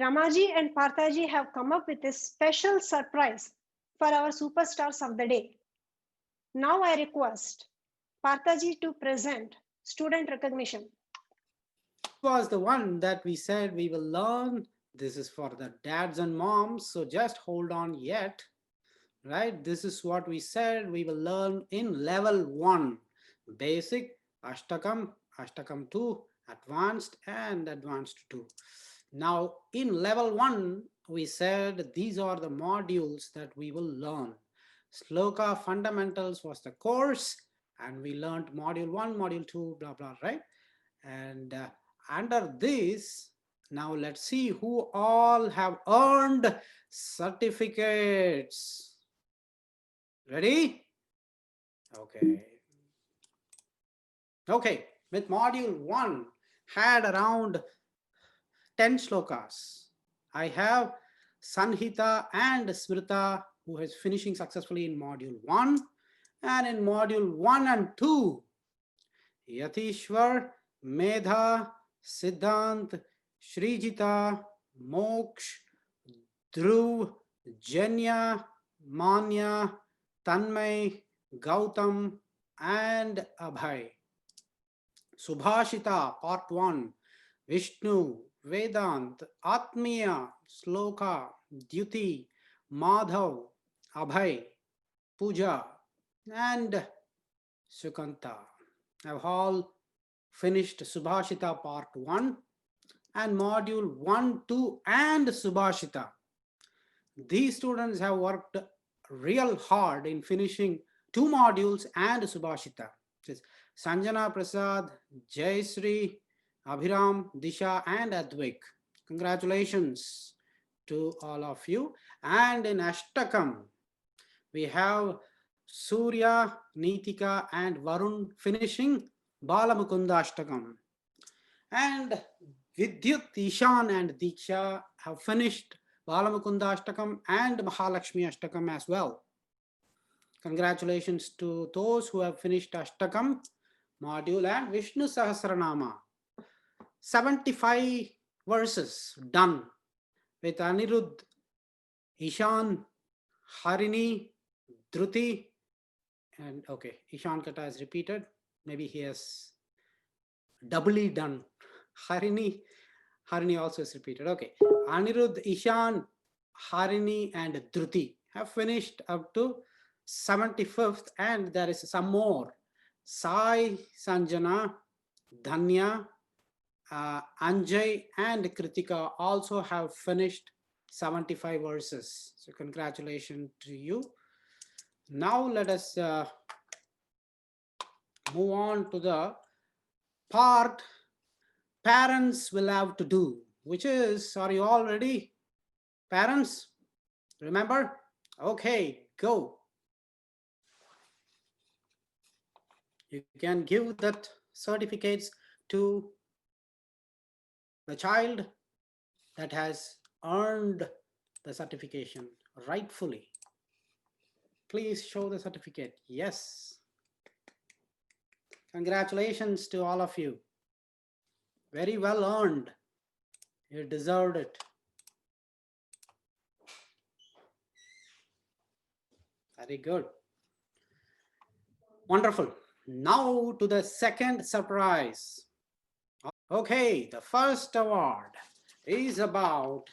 Ramaji and Parthaji have come up with a special surprise for our superstars of the day. Now I request Parthaji to present student recognition. Was the one that we said we will learn. This is for the dads and moms, so just hold on yet. Right, this is what we said we will learn in level 1, basic, Ashtakam, Ashtakam 2, advanced, and advanced 2. Now in level 1, we said these are the modules that we will learn. Sloka fundamentals was the course, and we learned module 1, module 2, blah blah, right? And under this, now let's see who all have earned certificates. Ready? Okay, with module 1 had around 10 shlokas. I have Sanhita and Smrita who is finishing successfully in module 1, and in module 1 and 2, Yatishwar, Medha, Siddhant, Srijita, Moksh, Dhruv, Janya, Manya, Tanmay, Gautam, and Abhay. Subhashita, part 1, Vishnu, Vedant, Atmiya, Sloka, Dyuti, Madhav, Abhay, Puja, and Sukanta have all finished Subhashita part 1 and module 1, 2, and Subhashita. These students have worked real hard in finishing 2 modules and Subhashita. Sanjana Prasad, Jayasri, Abhiram, Disha, and Advik. Congratulations to all of you. And in Ashtakam, we have Surya, Nitika, and Varun finishing Balamukunda Ashtakam. And Vidyut, Ishan, and Diksha have finished Balamukunda Ashtakam and Mahalakshmi Ashtakam as well. Congratulations to those who have finished Ashtakam. module and Vishnu Sahasranama. 75 verses done with Anirudh, Ishan, Harini, Dhruti, and okay, Ishan Kata is repeated. Maybe he has doubly done. Harini also is repeated. Okay, Anirudh, Ishan, Harini, and Dhruti have finished up to 75th, and there is some more. Sai, Sanjana, Dhanya, Anjay, and Kritika also have finished 75 verses. So congratulations to you. Now let us move on to the part parents will have to do, which is, are you all ready? Parents, remember? Okay, go. You can give that certificates to the child that has earned the certification rightfully. Please show the certificate. Yes. Congratulations to all of you. Very well earned. You deserved it. Very good. Wonderful. Now to the second surprise. Okay, the first award is about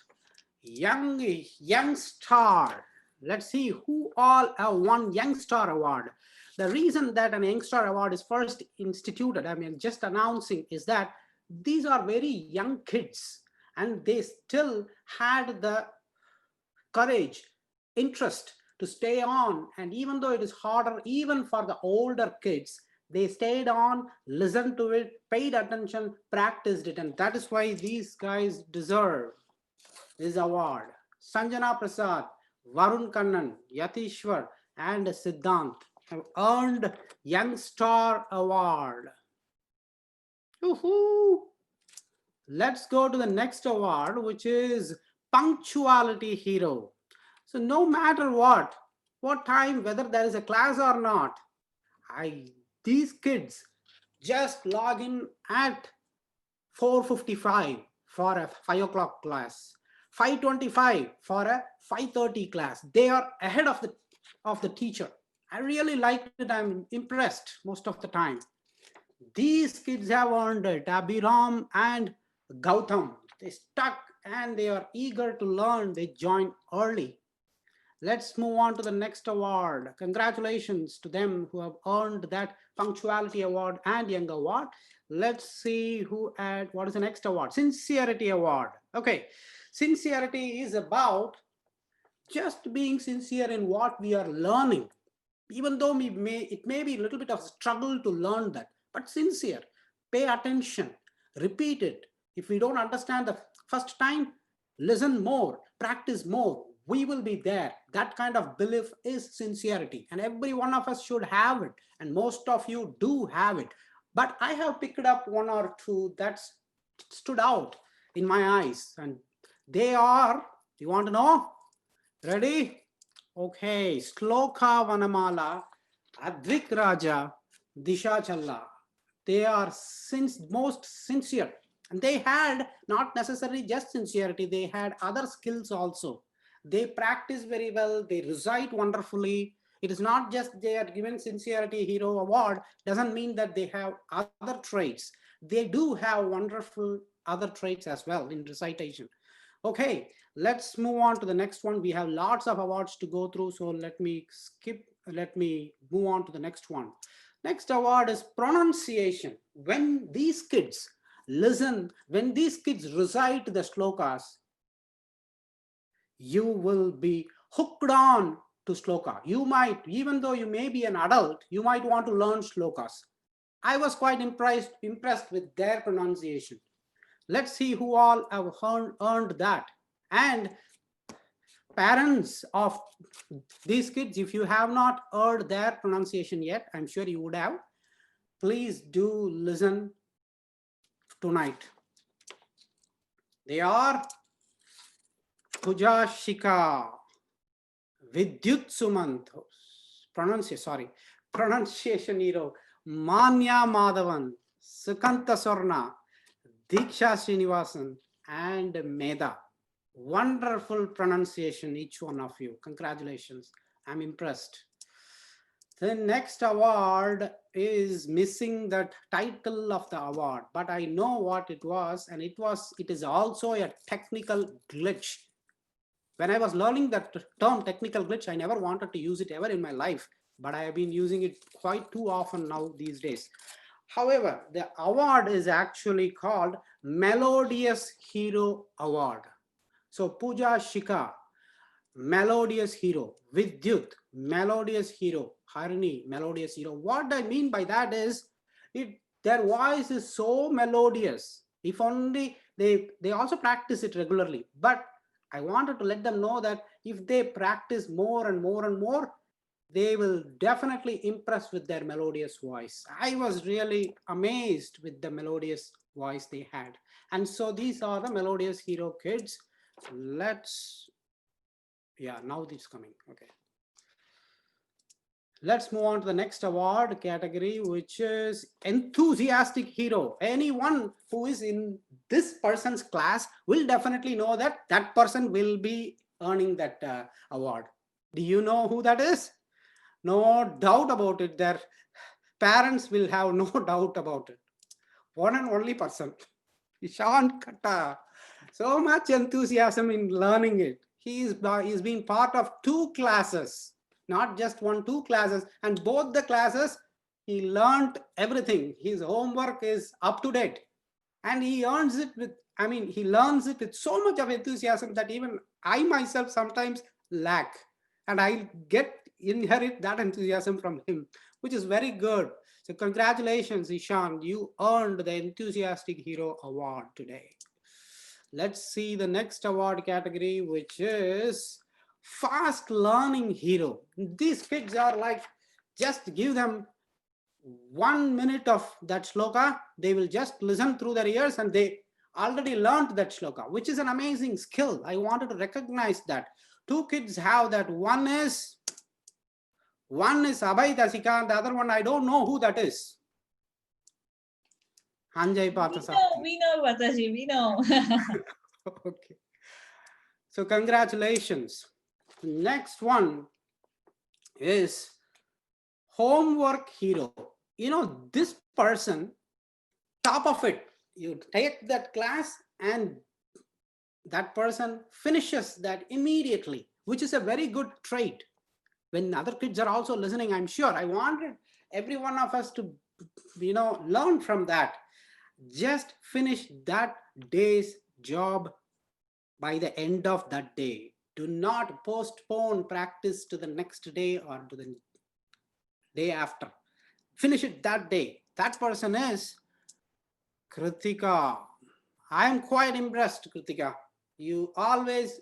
young star. Let's see who all have won Young Star Award. The reason that an Young Star Award is first instituted, I mean, just announcing, is that these are very young kids and they still had the courage, interest to stay on. And even though it is harder, even for the older kids, they stayed on, listened to it, paid attention, practiced it. And that is why these guys deserve this award. Sanjana Prasad, Varun Kannan, Yatishwar, and Siddhant have earned Young Star Award. Woohoo! Let's go to the next award, which is Punctuality Hero. So no matter what time, whether there is a class or not, these kids just log in at 4:55 for a 5 o'clock class, 5:25 for a 5:30 class. They are ahead of the teacher. I really liked it. I'm impressed most of the time. These kids have earned it. Abhiram and Gautam, they stuck and they are eager to learn. They joined early. Let's move on to the next award. Congratulations to them who have earned that Punctuality Award and Young Award. Let's see what is the next award? Sincerity Award. Okay, sincerity is about just being sincere in what we are learning. Even though it may be a little bit of a struggle to learn that, but sincere, pay attention, repeat it. If we don't understand the first time, listen more, practice more. We will be there. That kind of belief is sincerity, and every one of us should have it, and most of you do have it. But I have picked up one or two that stood out in my eyes, and they are, you want to know? Ready? Okay, Sloka Vanamala, Advik Raja, Disha Challa. They are most sincere. And they had not necessarily just sincerity, they had other skills also. They practice very well, they recite wonderfully. It is not just they are given Sincerity Hero Award, doesn't mean that they have other traits. They do have wonderful other traits as well in recitation. Okay, let's move on to the next one. We have lots of awards to go through, so let me move on to the next one. Next award is pronunciation. When these kids listen, when these kids recite the slokas, you will be hooked on to sloka. You might, even though you may be an adult, you might want to learn slokas. I was quite impressed with their pronunciation. Let's see who all have earned that. And parents of these kids, if you have not heard their pronunciation yet, I'm sure you would have, please do listen tonight. They are Puja Shika, Vidyut Sumant, pronunciation hero, Manya Madhavan, Sukanta Sorna, Diksha Srinivasan, and Meda. Wonderful pronunciation, each one of you. Congratulations. I'm impressed. The next award is missing that title of the award, but I know what it was, and it is also a technical glitch. When I was learning that term technical glitch, I never wanted to use it ever in my life, but I have been using it quite too often now these days. However, the award is actually called Melodious Hero Award. So Pooja Shika, Melodious Hero, Vidyut, Melodious Hero, Harini, Melodious Hero. What I mean by that is, their voice is so melodious. If only they also practice it regularly. But I wanted to let them know that if they practice more and more and more, they will definitely impress with their melodious voice. I was really amazed with the melodious voice they had. And so these are the Melodious Hero kids. Now it's coming. Okay. Let's move on to the next award category, which is Enthusiastic Hero. Anyone who is in this person's class will definitely know that that person will be earning that award. Do you know who that is? No doubt about it. Their parents will have no doubt about it. One and only person, Ishan Kata. So much enthusiasm in learning it. He's been part of 2 classes, not just 2 classes, and both the classes he learned everything. His homework is up to date, and he learns it with so much of enthusiasm that even I myself sometimes lack, and I inherit that enthusiasm from him, which is very good. So congratulations, Ishan, you earned the Enthusiastic Hero Award today. Let's see the next award category, which is Fast Learning Hero. These kids are like, just give them 1 minute of that shloka, they will just listen through their ears and they already learned that shloka, which is an amazing skill. I wanted to recognize that. 2 kids have that. One is Abhay Dasika, and the other one, I don't know who that is. Anjay Pathasarthi. We know, Mataji, we know. Okay. So congratulations. Next one is Homework Hero. You know, this person, top of it, you take that class and that person finishes that immediately, which is a very good trait. When other kids are also listening, I'm sure I wanted every one of us to, learn from that. Just finish that day's job by the end of that day. Do not postpone practice to the next day or to the day after. Finish it that day. That person is Kritika. I am quite impressed, Kritika. You always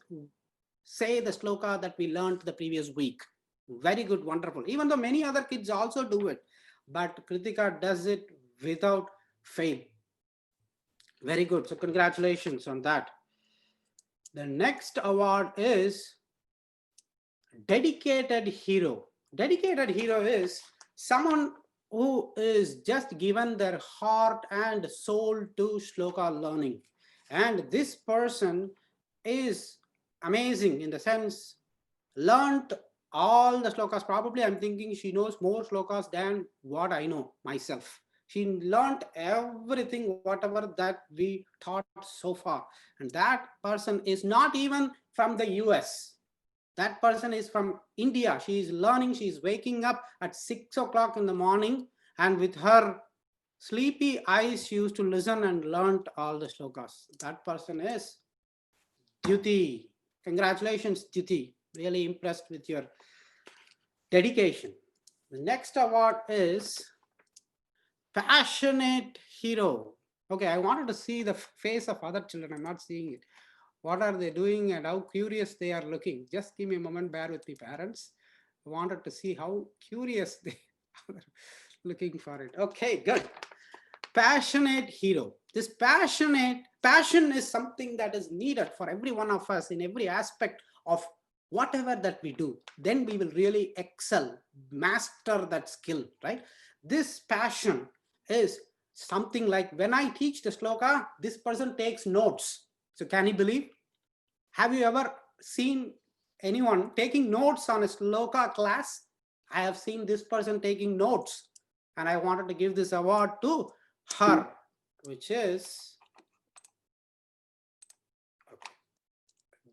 say the shloka that we learned the previous week. Very good, wonderful. Even though many other kids also do it, but Kritika does it without fail. Very good. So congratulations on that. The next award is Dedicated Hero. Dedicated Hero is someone who is just given their heart and soul to shloka learning. And this person is amazing in the sense, learned all the shlokas. Probably I'm thinking she knows more shlokas than what I know myself. She learned everything, whatever that we taught so far. And that person is not even from the US. That person is from India. She is learning. She is waking up at 6 o'clock in the morning, and with her sleepy eyes, she used to listen and learned all the shlokas. That person is Dyuti. Congratulations, Dyuti. Really impressed with your dedication. The next award is Passionate Hero. Okay, I wanted to see the face of other children. I'm not seeing it. What are they doing and how curious they are looking? Just give me a moment, bear with me, parents. I wanted to see how curious they are looking for it. Okay, good. Passionate Hero. This passion is something that is needed for every one of us in every aspect of whatever that we do. Then we will really excel, master that skill, right? This passion is something like when I teach the sloka, this person takes notes. So can you believe? Have you ever seen anyone taking notes on a sloka class? I have seen this person taking notes, and I wanted to give this award to her, which is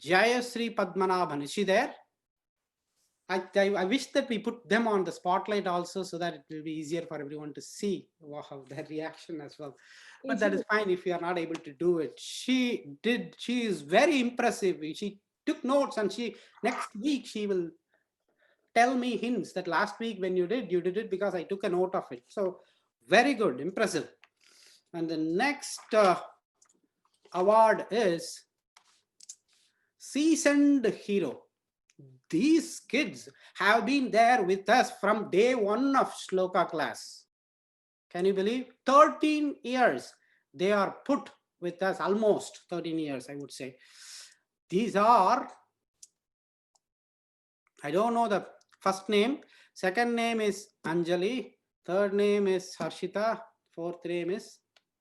Jayasri Padmanabhan. Is she there? I wish that we put them on the spotlight also, so that it will be easier for everyone to see their reaction as well. But that is fine if you are not able to do it. She is very impressive. She took notes, and next week she will tell me hints that last week when you did it because I took a note of it. So very good, impressive. And the next award is Seasoned Hero. These kids have been there with us from day one of Shloka class. Can you believe? 13 years they are put with us, almost 13 years, I would say. These are, I don't know the first name, second name is Anjali, third name is Harshita, fourth name is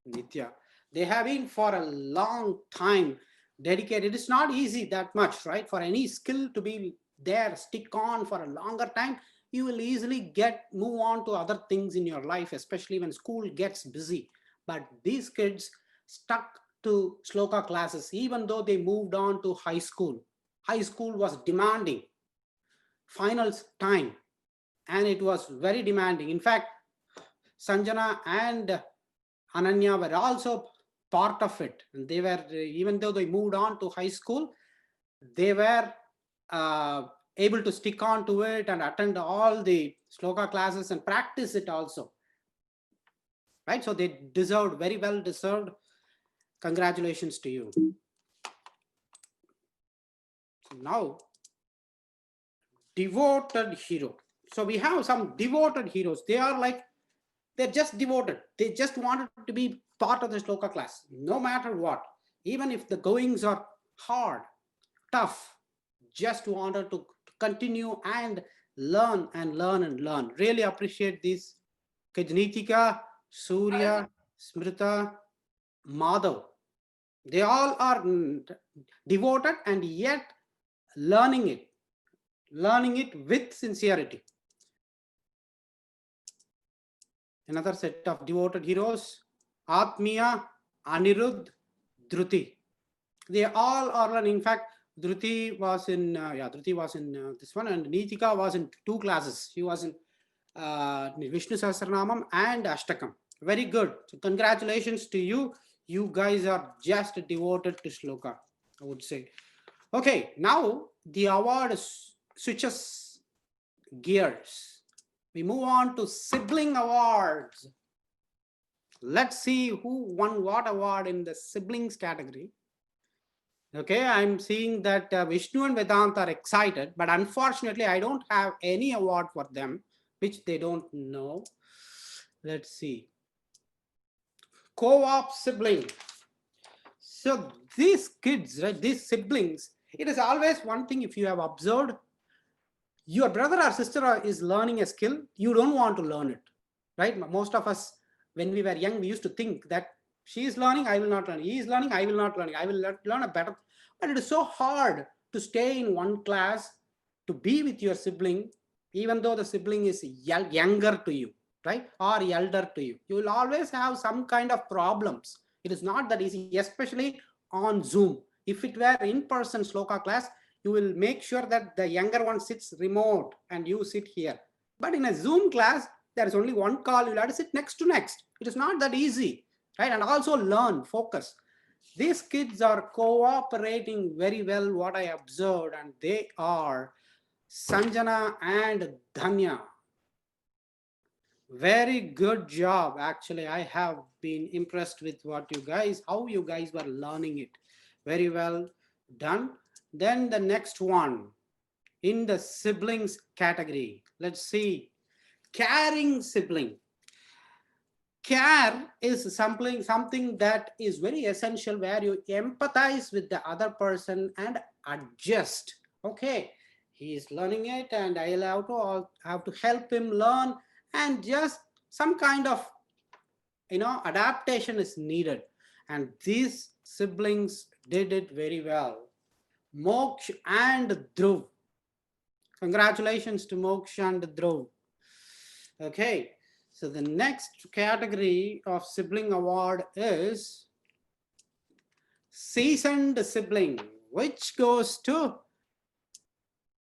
Nitya. They have been for a long time dedicated. It's not easy that much, right? For any skill to be there, stick on for a longer time, you will easily move on to other things in your life, especially when school gets busy. But these kids stuck to Shloka classes, even though they moved on to high school. High school was demanding. Finals time, and it was very demanding. In fact, Sanjana and Ananya were also part of it. And they were, even though they moved on to high school, they were able to stick on to it and attend all the Shloka classes and practice it also. Right? So they deserved, very well deserved. Congratulations to you. So now, devoted hero. So we have some devoted heroes. They are like, they're just devoted. They just wanted to be part of the Shloka class, no matter what. Even if the goings are hard, tough, just wanted to continue and learn and learn and learn. Really appreciate these kids. Nitika, Surya, Smrita, Madhav. They all are devoted and yet learning it with sincerity. Another set of devoted heroes, Atmiya, Anirudh, Dhruti. They all are learning. In fact, Dhruti was in this one, and Nitika was in 2 classes. She was in Vishnu Sahasranamam and Ashtakam. Very good. So congratulations to you. You guys are just devoted to Shloka, I would say. Okay, now the award switches gears. We move on to sibling awards. Let's see who won what award in the siblings category. Okay, I'm seeing that Vishnu and Vedanta are excited, but unfortunately, I don't have any award for them, which they don't know. Let's see. Co-op sibling. So these kids, right, these siblings, it is always one thing. If you have observed, your brother or sister is learning a skill, you don't want to learn it, right? Most of us, when we were young, we used to think that she is learning, I will not learn. He is learning, I will not learn. I will learn a better. But it is so hard to stay in one class, to be with your sibling, even though the sibling is younger to you, right? Or elder to you. You will always have some kind of problems. It is not that easy, especially on Zoom. If it were in-person Shloka class, you will make sure that the younger one sits remote and you sit here. But in a Zoom class, there is only one call. You'll have to sit next to next. It is not that easy, right? And also learn, focus. These kids are cooperating very well, what I observed, and they are Sanjana and Dhanya. Very good job. Actually, I have been impressed with how you guys were learning it. Very well done. Then the next one in the siblings category. Let's see. Caring sibling. Care is something that is very essential, where you empathize with the other person and adjust. Okay, he is learning it and I'll have to help him learn and just some kind of, adaptation is needed. And these siblings did it very well. Moksh and Dhruv. Congratulations to Moksh and Dhruv. Okay, so the next category of sibling award is seasoned sibling, which goes to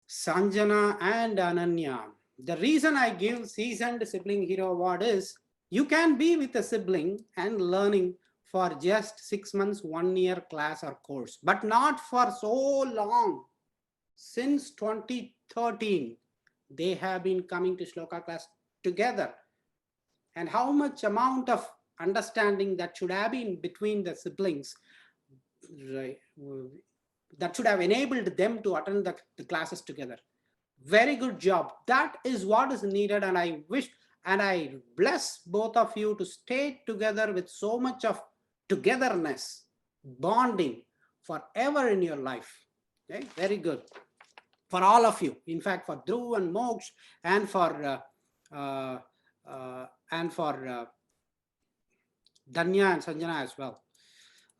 Sanjana and Ananya. The reason I give seasoned sibling hero award is you can be with a sibling and learning for just 6 months, 1 year class or course, but not for so long. Since 2013, they have been coming to Shloka class together. And how much amount of understanding that should have been between the siblings, right, that should have enabled them to attend the classes together. Very good job. That is what is needed, and I wish and I bless both of you to stay together with so much of togetherness, bonding forever in your life. Okay, very good for all of you. In fact, for Dhruv and Moksh, and for Danya and Sanjana as well.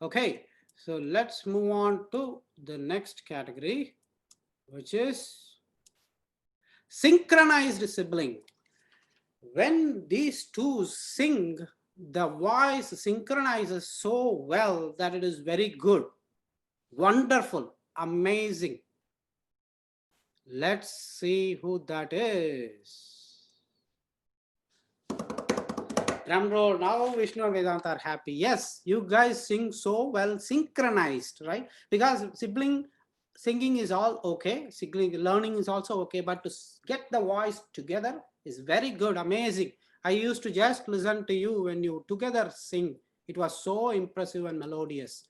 Okay, so let's move on to the next category, which is synchronized sibling. When these two sing, the voice synchronizes so well that it is very good, wonderful, amazing. Let's see who that is. Drum roll. Now Vishnu and Vedanta are happy. Yes, you guys sing so well, synchronized, right? Because sibling singing is all okay, sibling learning is also okay, but to get the voice together is very good, amazing. I used to just listen to you when you together sing. It was so impressive and melodious.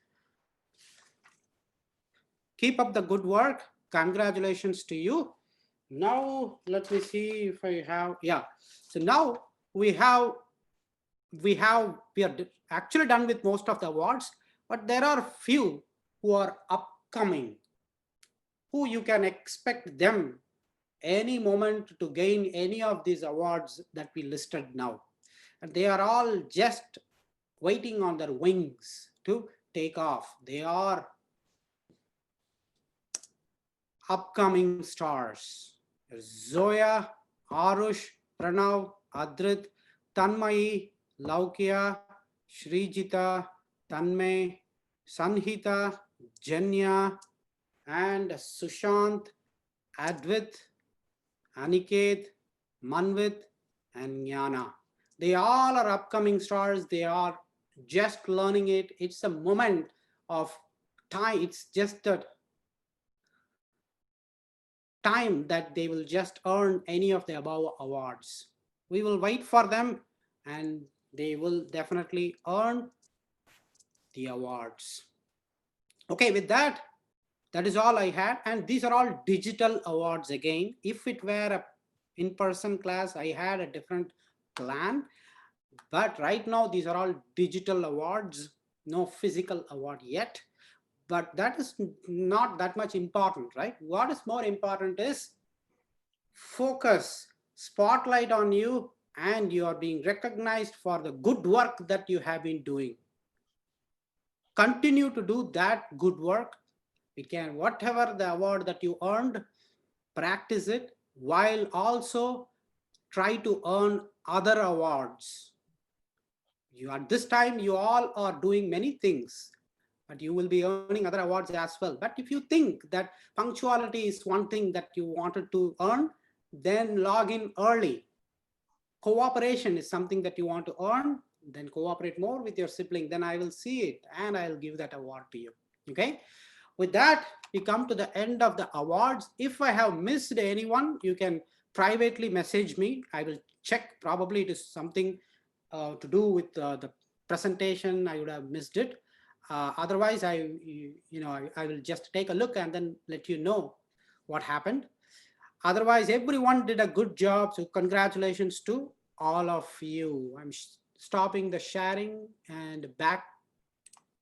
Keep up the good work. Congratulations to you. Now let me see if I have, yeah. So now we are actually done with most of the awards, but there are few who are upcoming, who you can expect them any moment to gain any of these awards that we listed now. And they are all just waiting on their wings to take off. They are upcoming stars. Zoya, Arush, Pranav, Adrit, Tanmayi, Laukya, Srijita, Tanmay, Sanhita, Janya, and Sushant, Advit, Aniket, Manvit, and Jnana. They all are upcoming stars. They are just learning it. It's a moment of time. It's just a time that they will just earn any of the above awards. We will wait for them and they will definitely earn the awards. Okay, with that, that is all I had. And these are all digital awards again. If it were a in-person class, I had a different plan. But right now, these are all digital awards, no physical award yet. But that is not that much important, right? What is more important is focus, spotlight on you, and you are being recognized for the good work that you have been doing. Continue to do that good work. We can, whatever the award that you earned, practice it while also try to earn other awards. You at this time, you all are doing many things, but you will be earning other awards as well. But if you think that punctuality is one thing that you wanted to earn, then log in early. Cooperation is something that you want to earn, then cooperate more with your sibling. Then I will see it and I'll give that award to you. Okay. With that, we come to the end of the awards. If I have missed anyone, you can privately message me. I will check. Probably it is something to do with the presentation. I would have missed it. Otherwise, I will just take a look and then let you know what happened. Otherwise, everyone did a good job. So congratulations to all of you. I'm stopping the sharing and back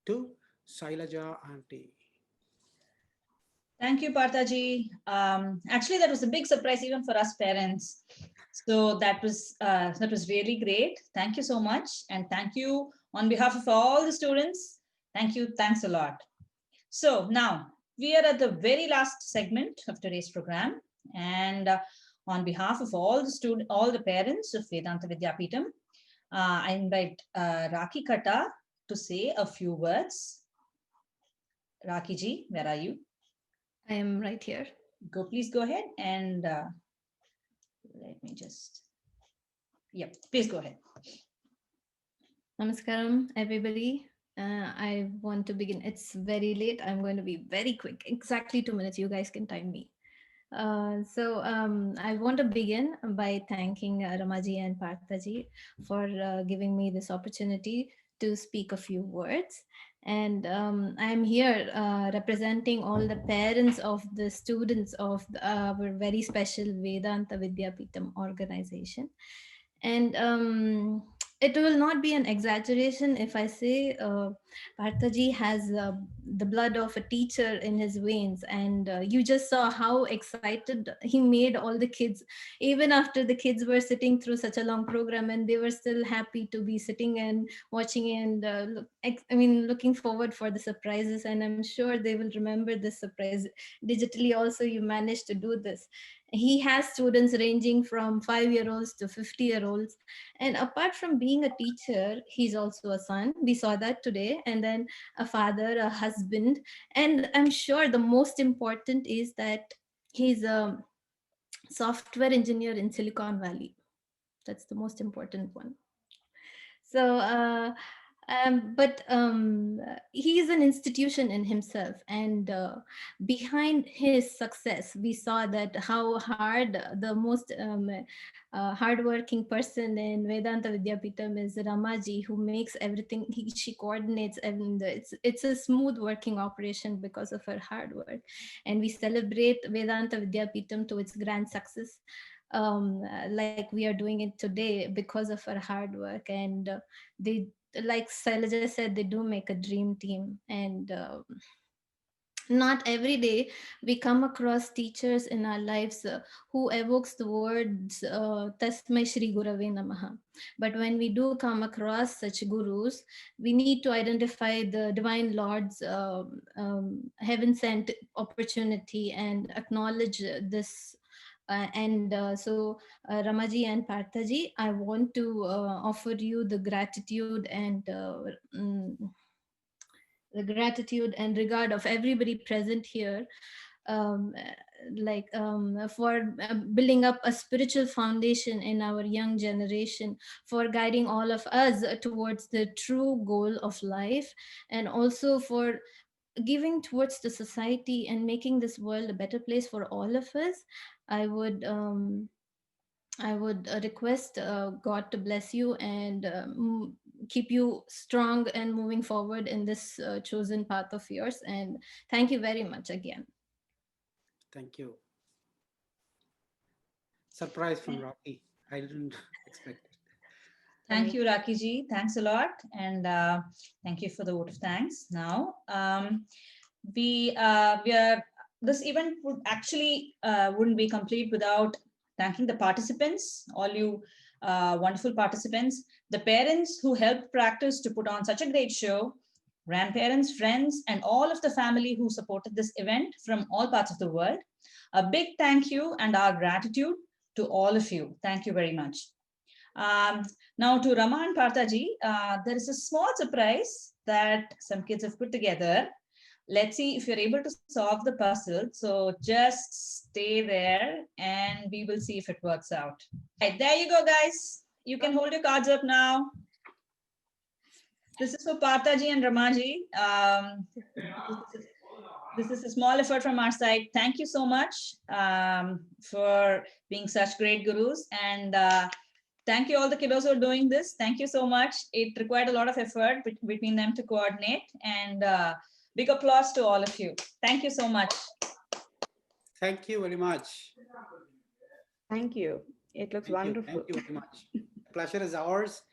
to Sailaja Auntie. Thank you, Parthaji. Actually, that was a big surprise even for us parents. So that was really great. Thank you so much. And thank you on behalf of all the students. Thank you. Thanks a lot. So now we are at the very last segment of today's program. And on behalf of all the parents of Vedanta Vidyapeetam, I invite Raki Kata to say a few words. Raki ji, where are you? I am right here. Please go ahead and let me just, yep, please go ahead. Namaskaram, everybody. I want to begin. It's very late. I'm going to be very quick. Exactly 2 minutes. You guys can time me. I want to begin by thanking Ramaji and Parthaji for giving me this opportunity to speak a few words. And I'm here representing all the parents of the students of our very special Vedanta Vidyapeetam organization. And it will not be an exaggeration if I say Parthaji has the blood of a teacher in his veins. And you just saw how excited he made all the kids, even after the kids were sitting through such a long program, and they were still happy to be sitting and watching and looking forward for the surprises. And I'm sure they will remember this surprise digitally. Also, you managed to do this. He has students ranging from 5-year-olds to 50-year-olds. And apart from being a teacher, he's also a son. We saw that today. And then a father, a husband. And I'm sure the most important is that he's a software engineer in Silicon Valley. That's the most important one. So, but he is an institution in himself, and behind his success, we saw that how hard the most hardworking person in Vedanta Vidyapeetam is Ramaji, who makes everything. She coordinates, and it's a smooth working operation because of her hard work. And we celebrate Vedanta Vidyapeetam to its grand success. Like we are doing it today because of our hard work. And they, like Sailaja said, they do make a dream team. And not every day we come across teachers in our lives who evokes the words Tasmai Shri Gurave Namaha. But when we do come across such gurus, we need to identify the divine Lord's heaven sent opportunity and acknowledge this. Ramaji and Parthaji, I want to offer you the gratitude and the gratitude and regard of everybody present here, um, for building up a spiritual foundation in our young generation, for guiding all of us towards the true goal of life, and also for giving towards the society and making this world a better place for all of us. I would request God to bless you and keep you strong and moving forward in this chosen path of yours. And thank you very much again. Thank you. Surprise from Rocky. I didn't expect it. Thank you, Raki ji. Thanks a lot. And thank you for the vote of thanks. Now, we are, this event would actually wouldn't be complete without thanking the participants, all you wonderful participants, the parents who helped practice to put on such a great show, grandparents, friends, and all of the family who supported this event from all parts of the world. A big thank you and our gratitude to all of you. Thank you very much. Now to Rama and Parthaji, there is a small surprise that some kids have put together. Let's see if you're able to solve the puzzle. So just stay there and we will see if it works out. Right, there you go, guys. You can hold your cards up now. This is for Parthaji and Ramaji. This is a small effort from our side. Thank you so much for being such great gurus. And thank you all the kiddos who are doing this. Thank you so much. It required a lot of effort between them to coordinate. And big applause to all of you. Thank you so much. Thank you very much. Thank you. It looks wonderful. Thank you very much. Pleasure is ours.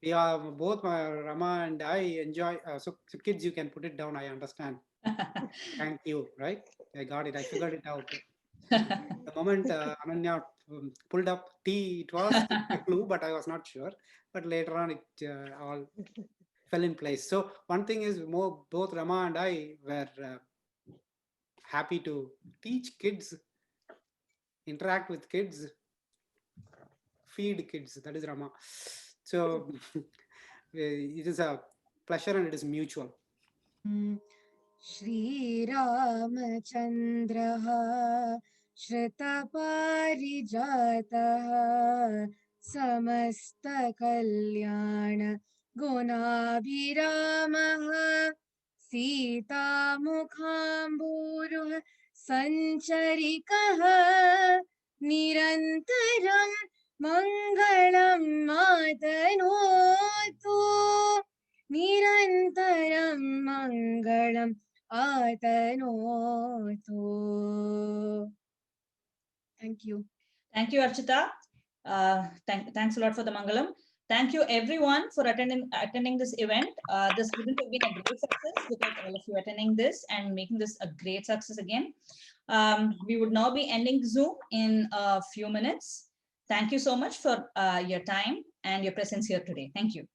We are both, Rama and I enjoy. So kids, you can put it down. I understand. Thank you. Right? I got it. I figured it out. The moment Ananya pulled up tea, it was a clue, but I was not sure. But later on, it all fell in place. So one thing is, both Rama and I were happy to teach kids, interact with kids, feed kids. That is Rama. So it is a pleasure and it is mutual. श्रीरामचन्द्रः श्रुतपारिजातः समस्तकल्याण गुणाभिरामः सीतामुखाम्बूरुः सञ्चरिकः निरन्तरं मङ्गलं मातनोतु निरन्तरं मङ्गलम् आतनोतु. Thank you. Thank you, Archita. Thanks a lot for the Mangalam. Thank you everyone for attending this event. This wouldn't have been a great success without all of you attending this and making this a great success again. We would now be ending Zoom in a few minutes. Thank you so much for your time and your presence here today. Thank you.